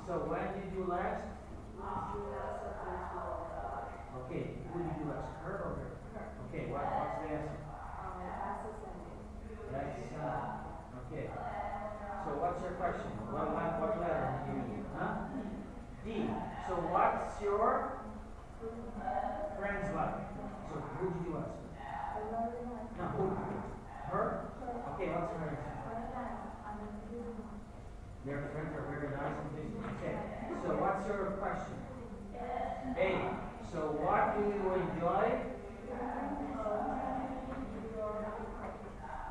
S1: So when did you last? Okay, who did you last? Her or her? Okay, what's the answer? That's okay. So what's your question? What letter do you need? Huh? D. So what's your friends like? So who did you ask? No, who? Her? Okay, what's her answer? Their friends are very nice and things. Okay. So what's your question? A. So what do you enjoy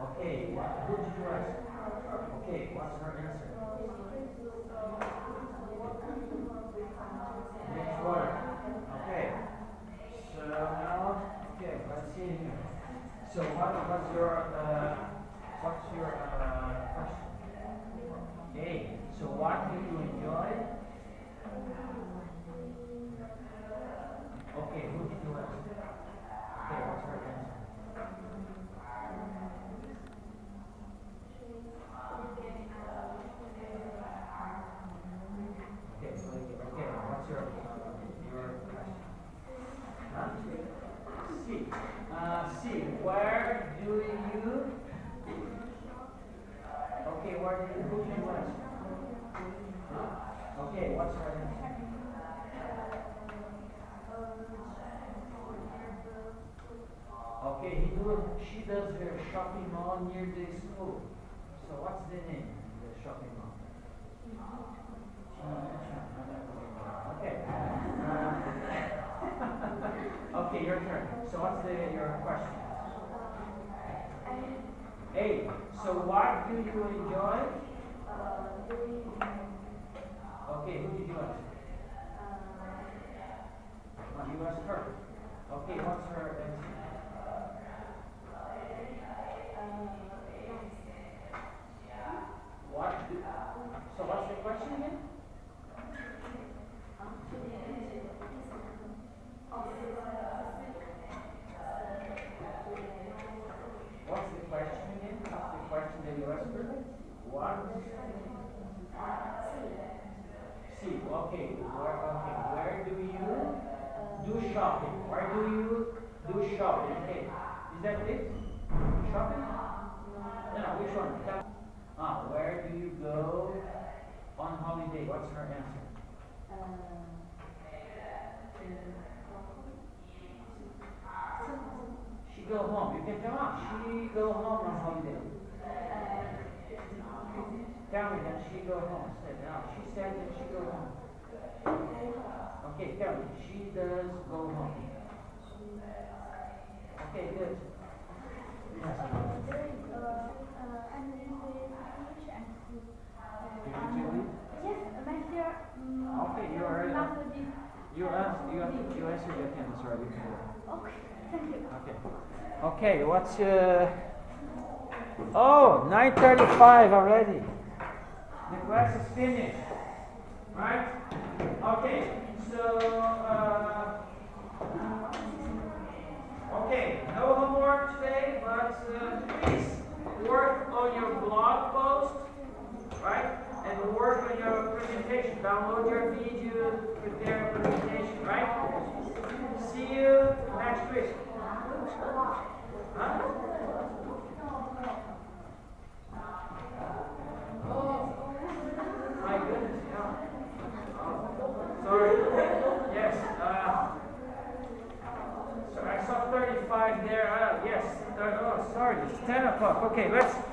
S1: Okay, who did you ask? Okay, what's her answer? Next word. Okay. So now, okay, let's see here. So what's your question? Okay. So what do you enjoy? Okay, who did you ask? Okay, what's her answer? Okay, so okay, what's your question? Huh? C. C. Where do you? Okay, who do you ask? Okay, what's her answer? Okay, she does her shopping mall near the school. So what's the name of the shopping mall? Okay. Okay, your turn. So what's your question? A. So what do you enjoy? Okay, who did you ask? You asked her. Okay, what's her answer? So what's the question again? What's the question again? What's the question that you asked her? What? See, okay. Where do you do shopping? Where do you do shopping? Okay. Is that it? Shopping? No, which one? Where do you go on holiday? What's her answer? She go home. You can tell her. She go home on holiday. Tell me that she go home. She said that she go home. Okay, tell me. She does go home. Okay, good. Yes.
S3: I'm English and food.
S1: Did you leave?
S3: Yes, my dear.
S1: Okay, you already. You answered your canvas already.
S3: Okay, thank you.
S1: Okay. Okay, what's oh, 9:35 already. The class is finished. Right? Okay, so okay, no homework today, but please work on your blog post, right? And work on your presentation. Download your video, prepare a presentation, right? See you next week. Huh? My goodness, yeah. Oh, sorry. Yes. So I saw 35 there. Yes. Oh, sorry. It's 10 o'clock. Okay,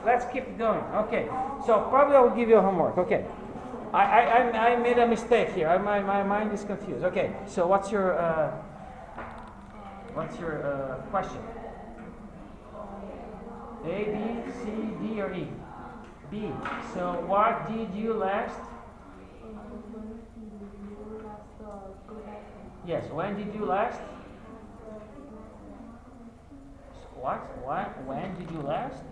S1: let's keep going. Okay. So probably I will give you homework. Okay. I made a mistake here. My mind is confused. Okay. So what's your question? A, B, C, D, or E? B. So what did you last? Yes. When did you last? What? When did you last?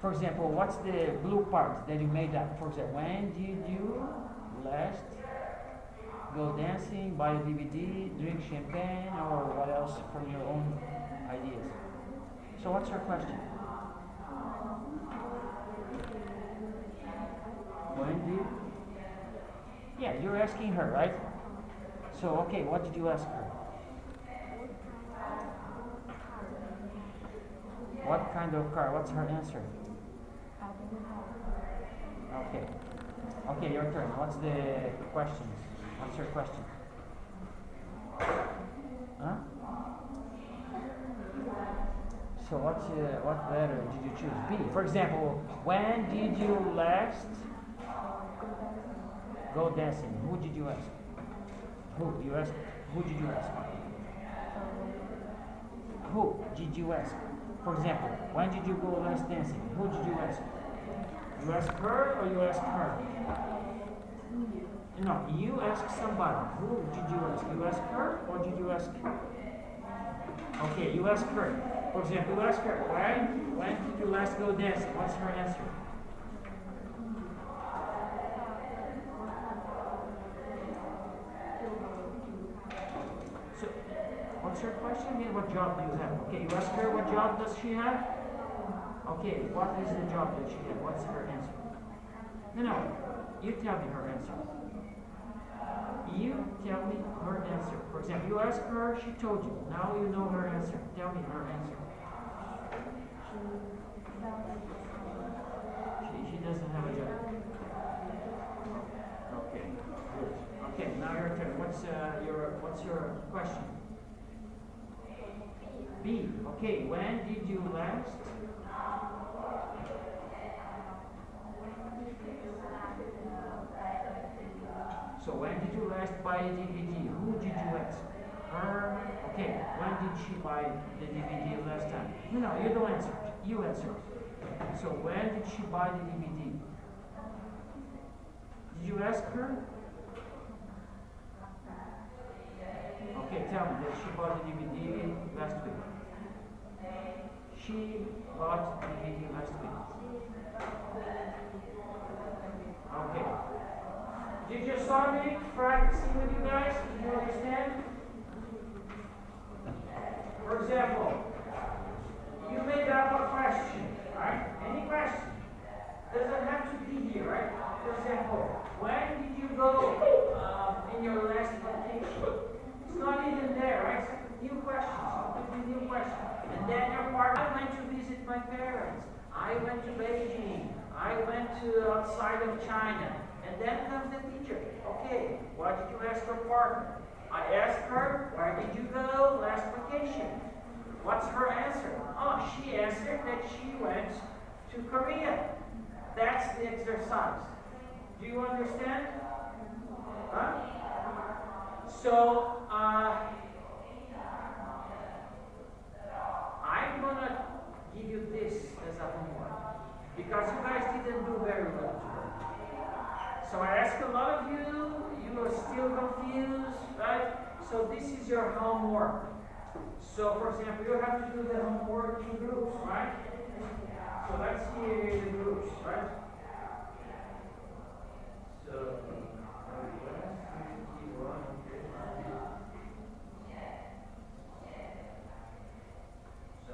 S1: For example, what's the blue part that you made up? For example, when did you last go dancing, buy a DVD, drink champagne, or what else from your own ideas? So what's your question? When did? Yeah, you're asking her, right? So, okay, what did you ask her? What kind of car? What's her answer? Okay. Okay, your turn. What's the questions? What's your question? Huh? So what letter did you choose? B. For example, when did you last go dancing? Who did you ask? Who? You asked? Who did you ask? Who did you ask? For example, when did you go last dancing? Who did you ask? You ask her or you ask her? No, you ask somebody. Who did you ask? You ask her or did you ask? Okay, you ask her. For example, you ask her, when did you last go dancing? What's her answer? So, what's her question? I mean, what job do you have? Okay, you ask her what job does she have? Okay, what is the job that she has? What's her answer? No, you tell me her answer. You tell me her answer. For example, you ask her, she told you. Now you know her answer. Tell me her answer. She doesn't have a job. Okay, good. Okay, now your turn. What's your question? B. Okay, when did you last? So when did you last buy a DVD? Who did you ask? Her. Okay. When did she buy the DVD last time? No, you don't answer. You answer. So when did she buy the DVD? Did you ask her? Okay, tell me that she bought the DVD last week. She bought the DVD last week. Okay. Did you saw me practicing with you guys? Did you understand? For example, you made up a question, right? Any question. Doesn't have to be here, right? For example, when did you go in your last vacation? It's not even there, right? It's a new question. Completely new question. And then your partner, I went to visit my parents. I went to Beijing. I went to outside of China. And then comes the teacher. Okay, what did you ask your partner? I asked her, where did you go last vacation? What's her answer? Oh, she answered that she went to Korea. That's the exercise. Do you understand? Huh? So, I'm gonna give you this as a homework because you guys didn't do very well today. So I asked a lot of you, you are still confused, right? So this is your homework. So for example, you have to do the homework in groups, right? So let's see the groups, right? So,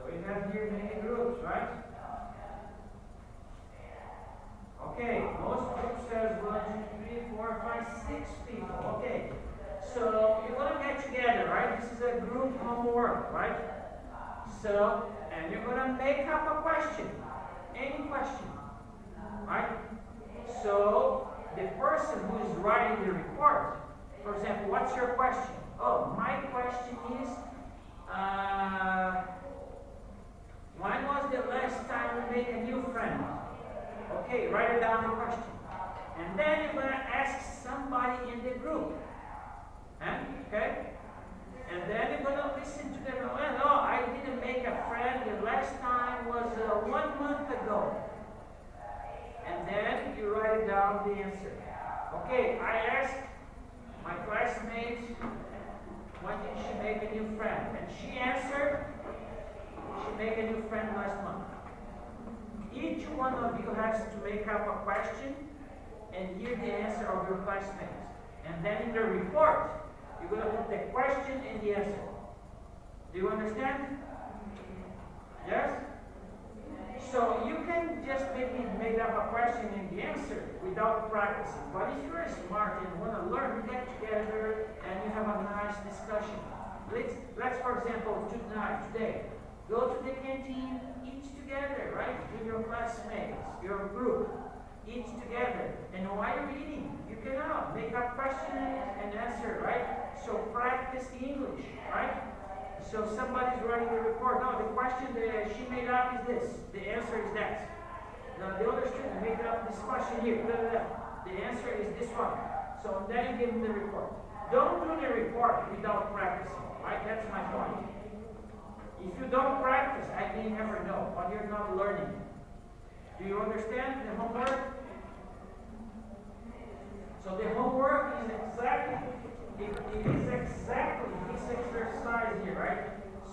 S1: we have here many groups, right? Okay, most groups has 1, 2, 3, 4, 5, 6 people. Okay, so you're gonna get together, right? This is a group homework, right? So, and you're gonna make up a question, any question, right? So, the person who is writing the report, for example, what's your question? Oh, my question is, when was the last time you made a new friend? Okay, write it down the question. And then you're going to ask somebody in the group. Huh? Okay? And then you're going to listen to them. Well, no, I didn't make a friend. The last time was 1 month ago. And then you write down the answer. Okay, I asked my classmate, when did she make a new friend? And she answered, she made a new friend last month. Each one of you has to make up a question and hear the answer of your classmates. And then in the report, you're going to put the question and the answer. Do you understand? Yes? So you can just maybe make up a question and the answer without practicing. But if you're smart and want to learn, you get together and you have a nice discussion. Let's for example, today, go to the canteen, eat together, right? With your classmates, your group. Eat together. And while you're eating, you can make up questions and answer, right? So practice English, right? So somebody's writing a report. No, the question that she made up is this. The answer is that. Now the other student made up this question here. Blah, blah, blah. The answer is this one. So then you give them the report. Don't do the report without practicing, right? That's my point. If you don't practice, I may never know, but you're not learning. Do you understand the homework? So the homework is exactly, it is exactly this exercise here, right?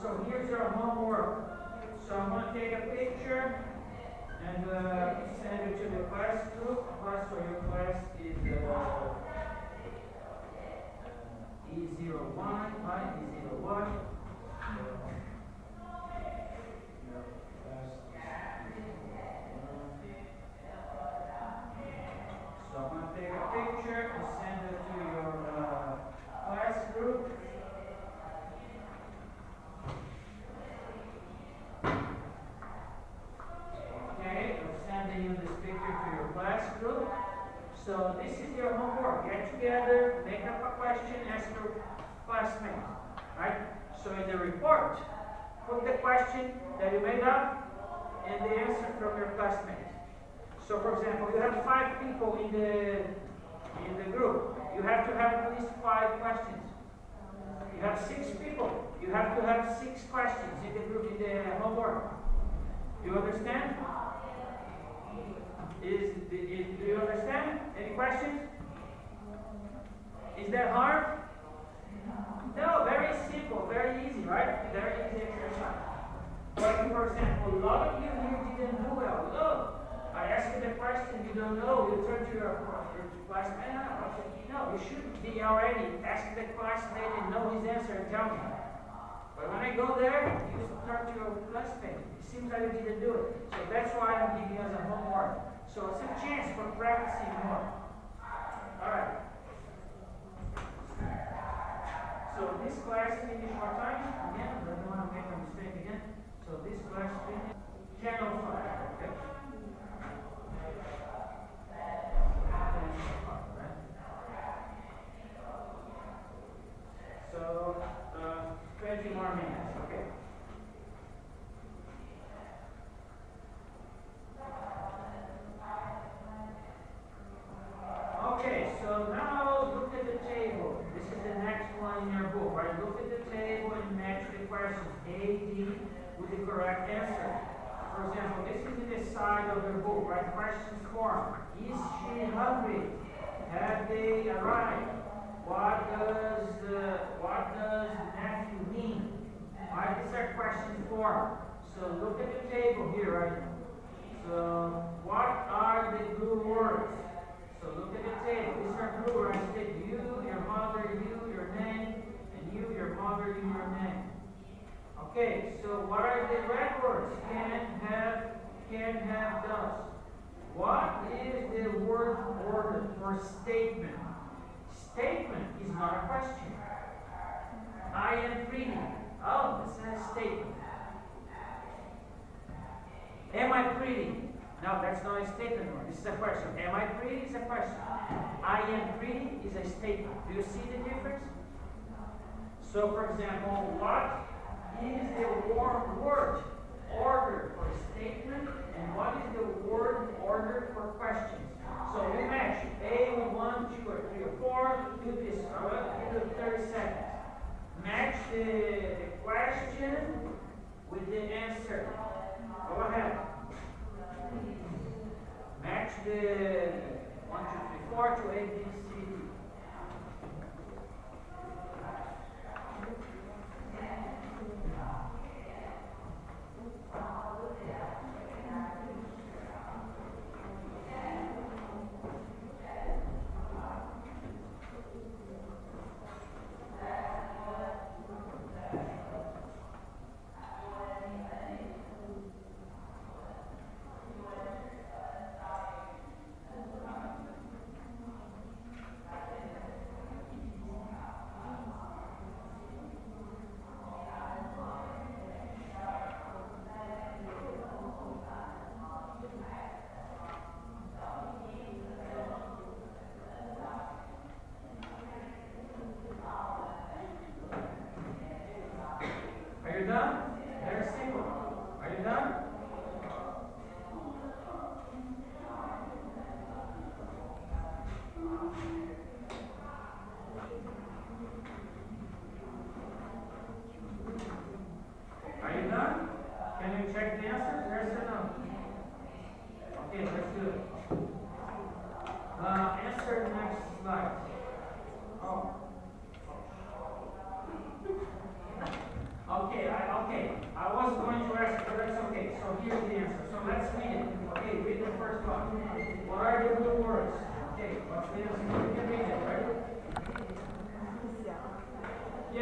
S1: So here's your homework. So I'm going to take a picture and send it to the class group. So your class is E01, right? E01. So I'm going to take a picture and send it to your class group. Okay, I'm sending you this picture to your class group. So this is your homework. Get together, make up a question, ask your classmates. Right? So in the report, put the question that you made up and the answer from your classmates. So for example, you have 5 people in the group. You have to have at least 5 questions. You have 6 people. You have to have 6 questions in the group, in the homework. Do you understand? Do you understand? Any questions? Is that hard? No, very simple, very easy, right? Very easy exercise. But for example, a lot of you here didn't do well. Look. I ask you the question you don't know, you turn to your classmate. No, you should be already ask the classmate and know his answer and tell me. But when I go there, you turn to your classmate. It seems like you didn't do it. So that's why I'm giving you as a homework. So it's a chance for practicing more. Alright. So this class finished what time? Again, I don't want to make a mistake again. So this class finished 10:05. Okay. So, 20 more minutes, okay. Okay, so now look at the table. This is the next one in your book, right? Look at the table and match the questions A, D with the correct answer. For example, this is in the side of your book, right? Question form. Is she hungry? Have they arrived? What does nephew mean? Right, these are question form. So look at the table here, right? So what are the blue words? So look at the table. These are blue, right? You, your mother, you, your name, and you, your mother, you, your name. Okay, so what are the red words? Can, have, does. What is the word order for statement? Statement is not a question. I am pretty. Oh, this is a statement. Am I pretty? No, that's not a statement. This is a question. Am I pretty is a question. I am pretty is a statement. Do you see the difference? So, for example, what is the word order for statement and what is the word order for questions? So we match A with 1, 2, or 3, or 4. Do this. All right, give it 30 seconds. Match the question with the answer. Go ahead. Match the 1, 2, 3, 4 to A, B, C, D.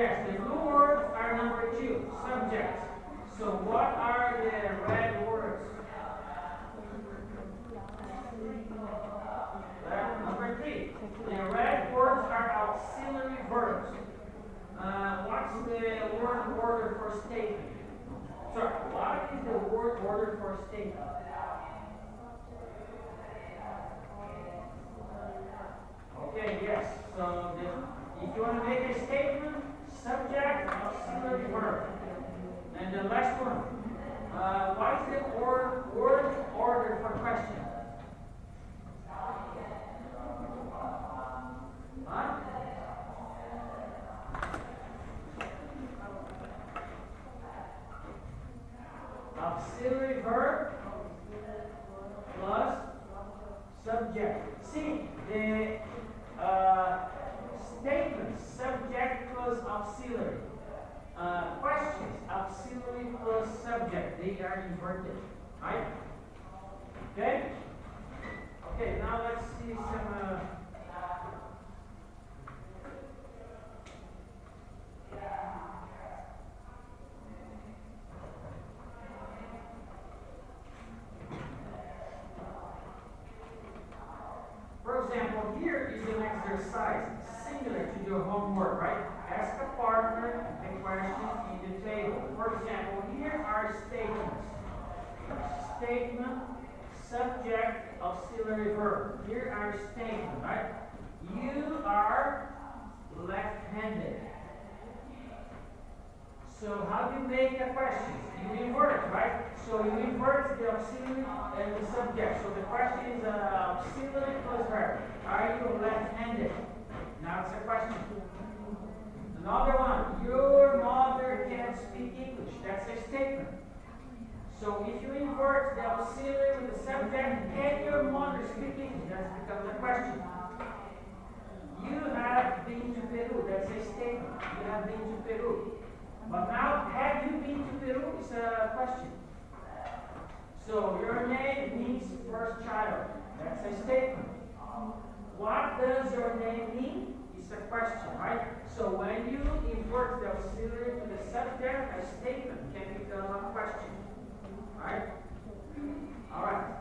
S1: Yes, the blue words are number 2, subjects. So what are the red words? Number 3. The red words are auxiliary verbs. What's the word order for statement? Sorry, what is the word order for statement? Okay, yes. So if you want to make a statement, subject, auxiliary verb. And the last one, what is the word order for question? Huh? Auxiliary verb plus subject. See, the statement, subject plus auxiliary. Questions, auxiliary plus subject. They are inverted. Right? Okay? Okay, now let's see some. For example, here is an exercise similar to your homework, right? Ask a partner a question in the table. For example, here are statements. Statement, subject, auxiliary verb. Here are statements, right? You are left-handed. So how do you make a question? You invert, right? So you invert the auxiliary and the subject. So the question is auxiliary plus verb. Are you left-handed? Now it's a question. Another one. Your mother can't speak English. That's a statement. So if you invert the auxiliary with the subject, can your mother speak English? That becomes a question. You have been to Peru. That's a statement. You have been to Peru. But now, have you been to Peru? Is a question. So your name means first child. That's a statement. What does your name mean? It's a question, right? So when you invert the auxiliary to the subject, a statement can become a question. Right? All right.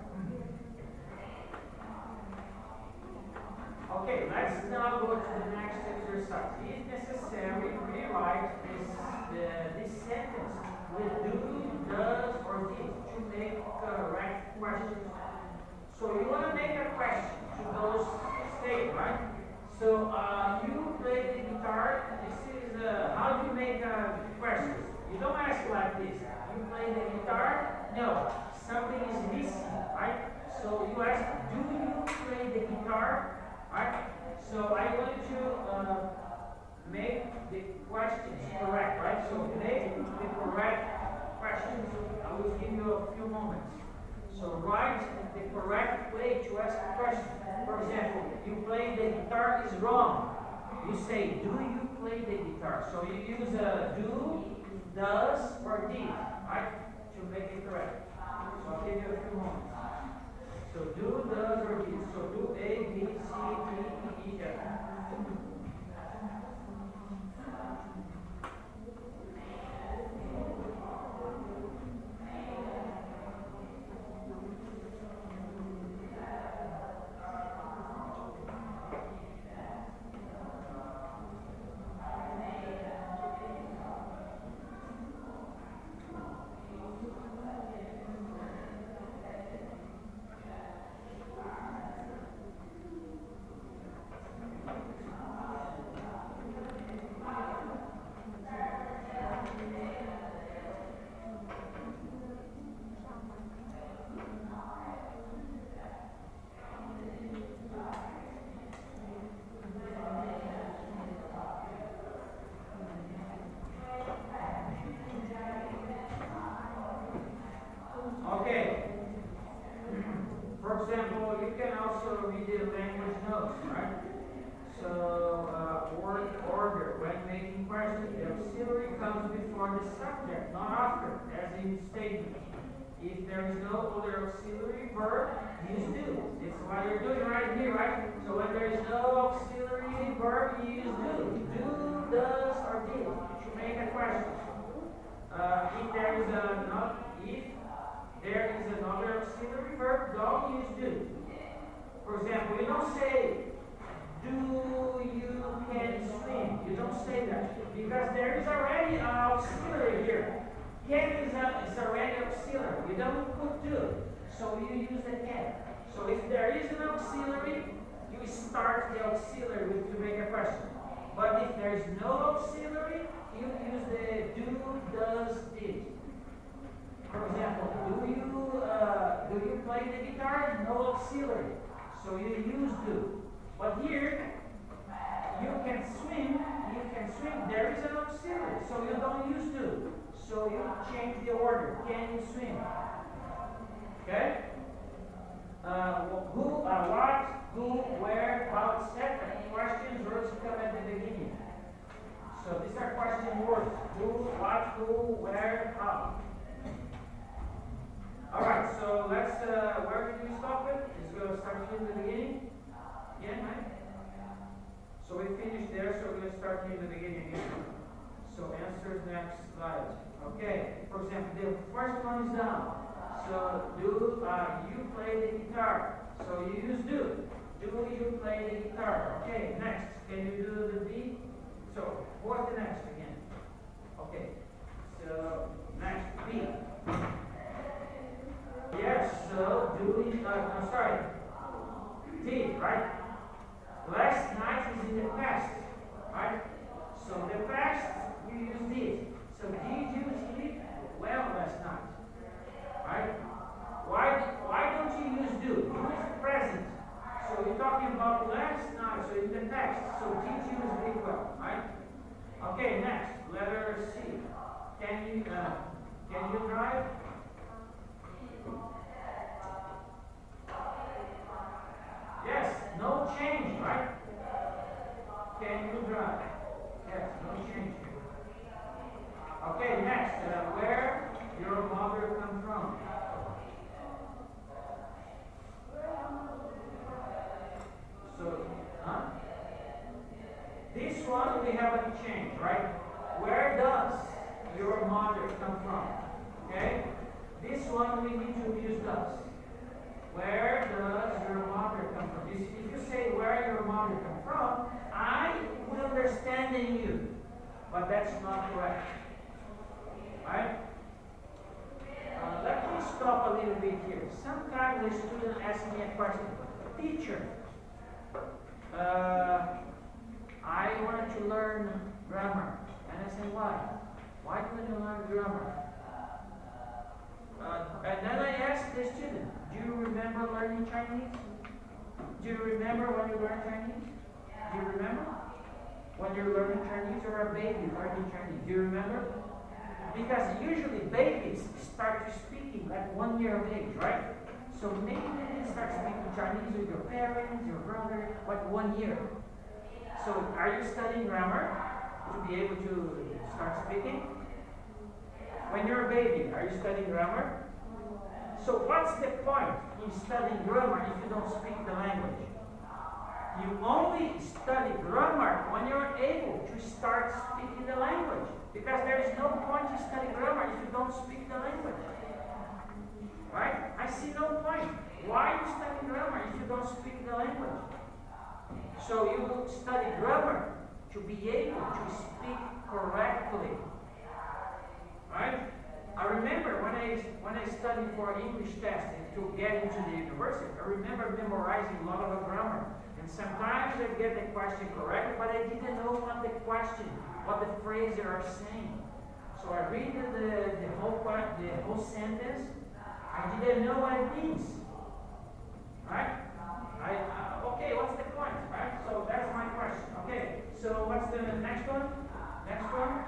S1: Okay, let's now go to the next exercise. If necessary, rewrite this sentence with do, does, or did to make correct questions. So you want to make a question to those statements, right? So you play the guitar. This is how do you make questions? You don't ask like this. You play the guitar. No, something is missing, right? So you ask, do you play the guitar? Right? So I want to make the questions correct, right? So make the correct questions. I will give you a few moments. So write the correct way to ask a question. For example, you play the guitar is wrong. You say, do you play the guitar? So you use do, does, or did, right? To make it correct. So I'll give you a few moments. So do, does, or did. So do A, B, C, D, E, F. Okay. For example, you can also read the language notes, right? So, word order when making questions. The auxiliary comes before the subject, not after, as in statement. If there is no other auxiliary verb, use do. It's what you're doing right here, right? So when there is no auxiliary verb, you use do. Do, does, or did. question. If there is another auxiliary verb, don't use do. For example, you don't say, do you can swim? You don't say that because there is already an auxiliary here. Can is already auxiliary. You don't put do, so you use the can. So if there is an auxiliary, you start the auxiliary to make a question. But if there is no auxiliary, you use the do, does, did. For example, do you play the guitar? No auxiliary, so you use do. But here, you can swim. There is an auxiliary, so you don't use do. So you change the order. Can you swim? Okay? Who, what, who, where, how, etc. Questions, words come at the beginning. So these are question words. Who, what, who, where, how. Alright, so let's, where did we stop it? Let's go start here in the beginning. Yeah, right? So we finished there, so we're going to start here in the beginning again. So answers next slide. Okay, for example, the first one is down. So, do you play the guitar? So you use do. Do you play the guitar? Okay, next. Can you do the B? So, what's the next again? Okay, so next, B. Yes, so do you, I'm sorry. D, right? Last night is in the past, right? So the past, you use did. So did you sleep well last night? Right? Why don't you use do? Do is present. So you're talking about last night, so in the past. So did you sleep well, right? Okay, next, letter C. Can you drive? Yes, no change, right? Can you drive? Yes, no change. Okay, next, where your mother come from? So, this one we haven't changed, right? Where does your mother come from? Okay? This one we need to use does. Where does your mother come from? If you say where your mother come from, I will understand you. But that's not correct. Right? Let me stop a little bit here. Sometimes a student asks me a question. Teacher, I wanted to learn grammar. And I say, why? Why do you want to learn grammar? And then I ask the student, do you remember learning Chinese? Do you remember when you learned Chinese? Do you remember? When you're learning Chinese or a baby learning Chinese? Do you remember? Because usually babies start speaking at 1 year of age, right? So maybe they start speaking Chinese with your parents, your brother, like 1 year. So are you studying grammar to be able to start speaking? When you're a baby, are you studying grammar? So what's the point in studying grammar if you don't speak the language? You only study grammar when you're able to start speaking the language. Because there is no point in studying grammar if you don't speak the language. Right? I see no point. Why you study grammar if you don't speak the language? So you study grammar to be able to speak correctly. Right? I remember when I studied for English test to get into the university, I remember memorizing a lot of grammar. And sometimes I get the question correct, but I didn't know what the question, what the phrase they are saying. So I read the whole sentence. I didn't know what it means. Right? Okay, what's the point? Right? So that's my question. Okay, so what's the next one? Next one?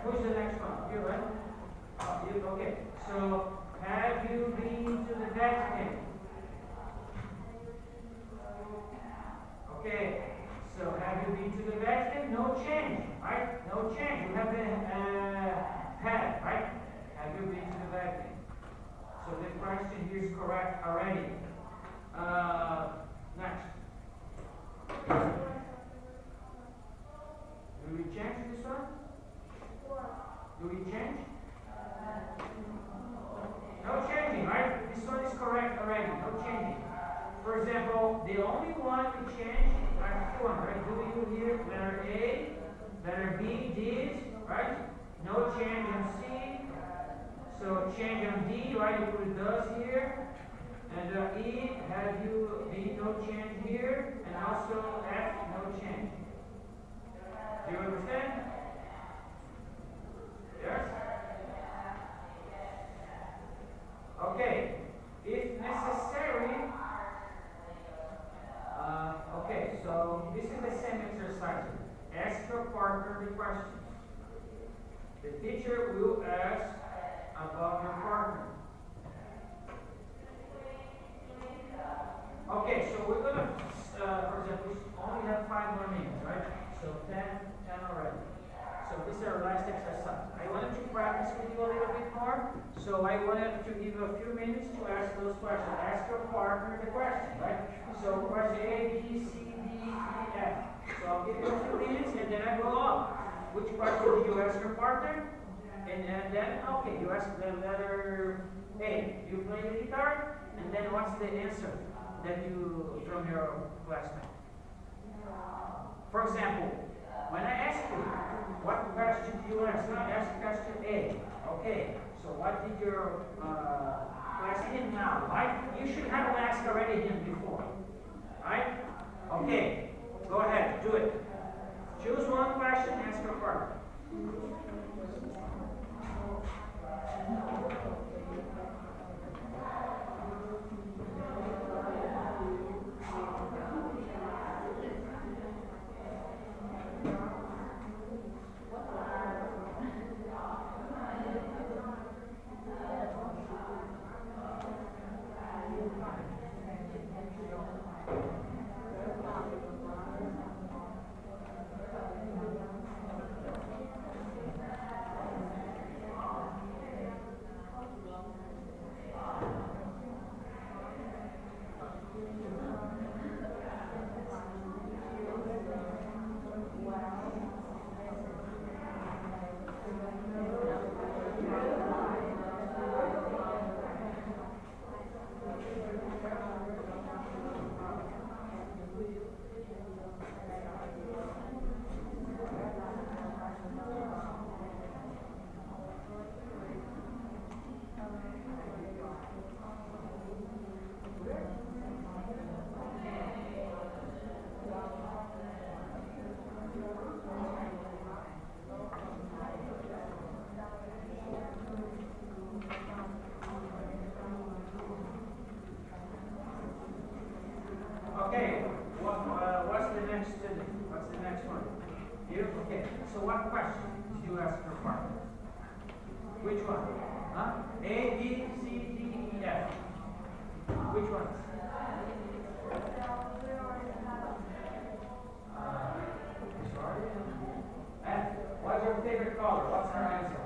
S1: Who's the next one? You, right? Oh, you, okay. So, have you been to the Vatican? Okay. So, have you been to the Vatican? No change, right? No change. You have had, right? Have you been to the Vatican? So, the question here is correct already. Next. Will we change this one? Do we change? No changing, right? This one is correct already. No changing. For example, the only one we changed are two, right? W here, letter A, letter B, did, right? No change on C. So change on D, right? You put does here. And E, have you B, no change here. And also F, no change. Do you understand? Yes? Okay. If necessary, okay, so this is the same exercise. Ask your partner the questions. The teacher will ask about your partner. Okay, so we're gonna, for example, we only have 5 more minutes, right? So 10 already. So this is our last exercise. I wanted to practice with you a little bit more, so I wanted to give you a few minutes to ask those questions. Ask your partner the question, right? So question A, B, C, D, E, F. So I'll give you a few minutes and then I go up. Which question did you ask your partner? And then, okay, you ask the letter A. You play the guitar, and then what's the answer that you, from your classmate? For example, when I ask you, what question do you ask? I ask question A. Okay, so what did your class him now, right? You should have asked already him before, right? Okay, go ahead, do it. Choose one question, ask your partner. What's the next one? Here? Okay. So what question did you ask your partner? Which one? Huh? A, B, C, D, E, F. Which ones? Sorry. F. What's your favorite color? What's her answer?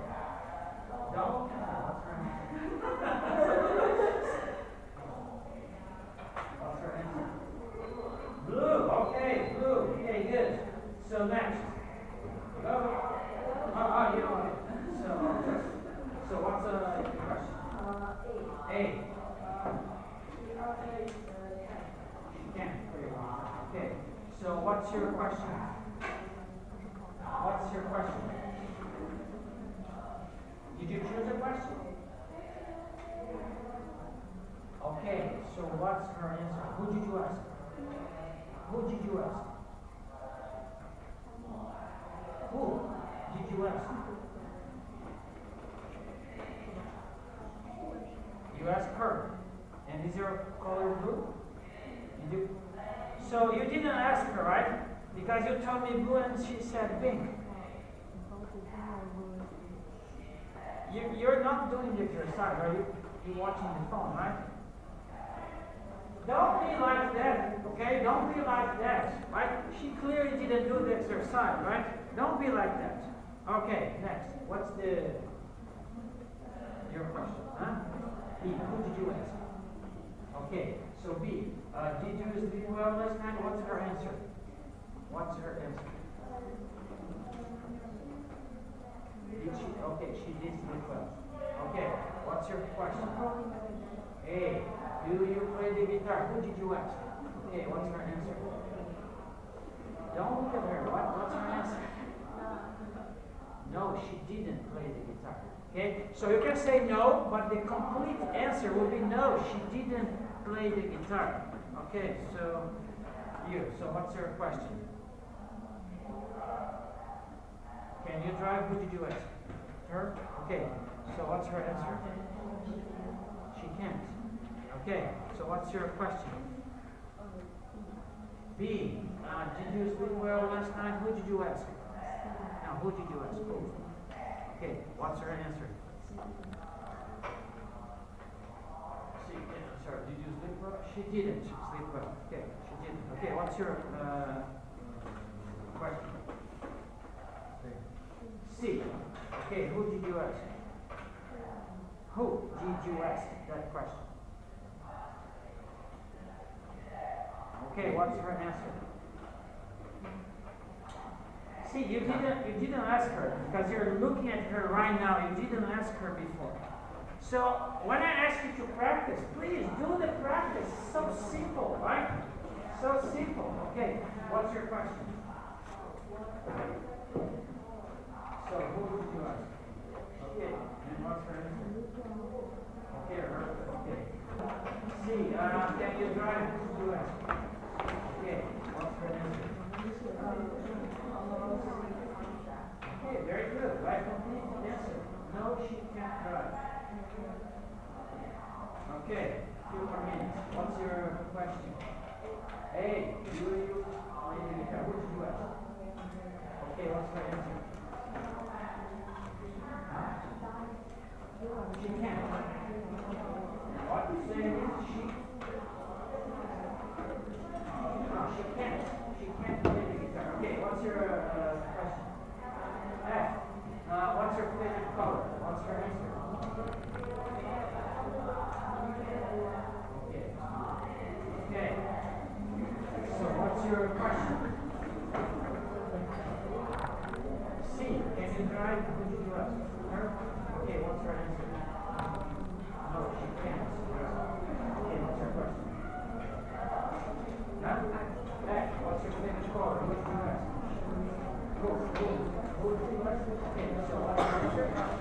S1: Don't? What's her answer? What's her answer? Blue. Okay, blue. Okay, good. So next. Go. You know it. So what's your question? A. Okay. So what's your question? What's your question? Did you choose a question? Okay. So what's her answer? Who did you ask? Who did you ask? Who did you ask? You asked her. And is your color blue? You do. So you didn't ask her, right? Because you told me blue and she said pink. You're not doing the exercise, are you? You're watching the phone, right? Don't be like that, okay? Don't be like that, right? She clearly didn't do the exercise, right? Don't be like that. Okay, next. What's your question, huh? B, who did you ask? Okay, so B, did you sleep well last night? What's her answer? What's her answer? Did she? Okay, she did sleep well. Okay, what's your question? A, do you play the guitar? Who did you ask? Okay, what's her answer? Don't look at her. What's her answer? No, she didn't play the guitar. Okay, so you can say no, but the complete answer would be no, she didn't play the guitar. Okay, so you. So what's your question? Can you drive? Who did you ask? Her? Okay, so what's her answer? She can't. Okay, so what's your question? B. Did you sleep well last night? Who did you ask? Now, who did you ask? Okay, what's her answer? Sorry, did you sleep well? She didn't sleep well. Okay, she didn't. Okay, what's your question? C. Okay, who did you ask? Who did you ask that question? Okay, what's her answer? See, you didn't ask her because you're looking at her right now. You didn't ask her before. So when I ask you to practice, please do the practice. So simple, right? So simple. Okay, what's your question? So who did you ask? Okay, and what's her answer? Okay, her. Okay. C. Can you drive? Who did you ask? Okay, what's her answer? Okay, very good. Right, complete answer. No, she can't drive. Okay, 2 more minutes. What's your question? A. Do you play the guitar? Who did you ask? Okay, what's her answer? She can't. What you say is she. No, she can't. She can't play the guitar. Okay, what's your question? F. What's your favorite color? What's her answer? Okay. Okay. So what's your question? C. Can you drive? Who did you ask? Her? Okay, what's her answer? No, she can't. Okay, what's her question? Huh? F. What's your favorite color? Who did you ask? Who did you ask? Okay, so what's your answer?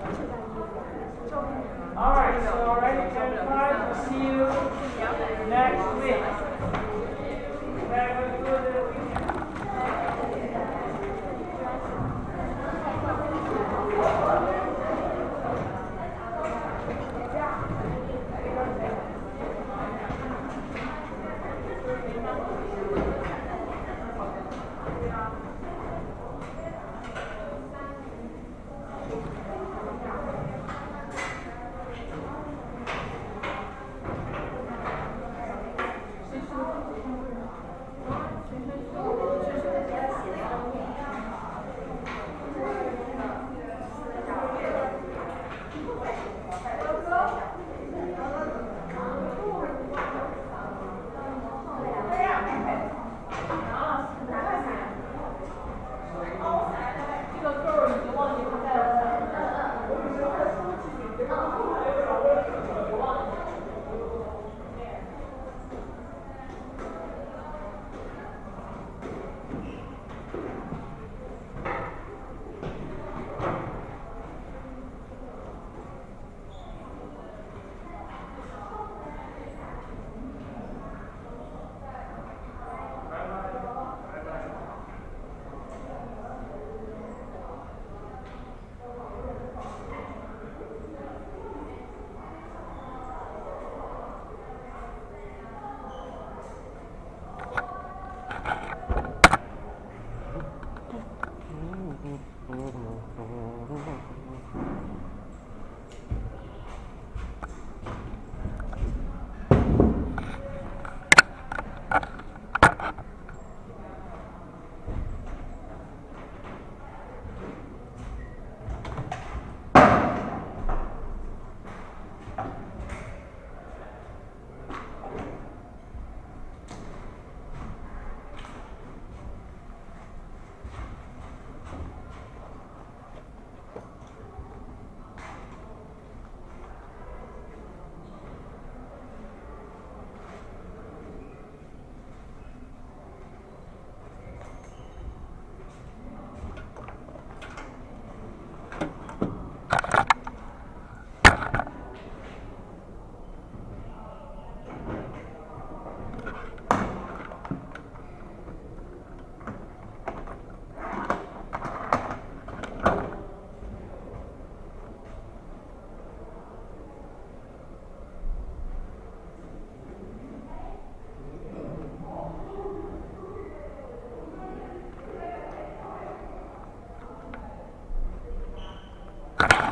S1: Alright, so ready to five. See you next week. Have a good weekend. Okay.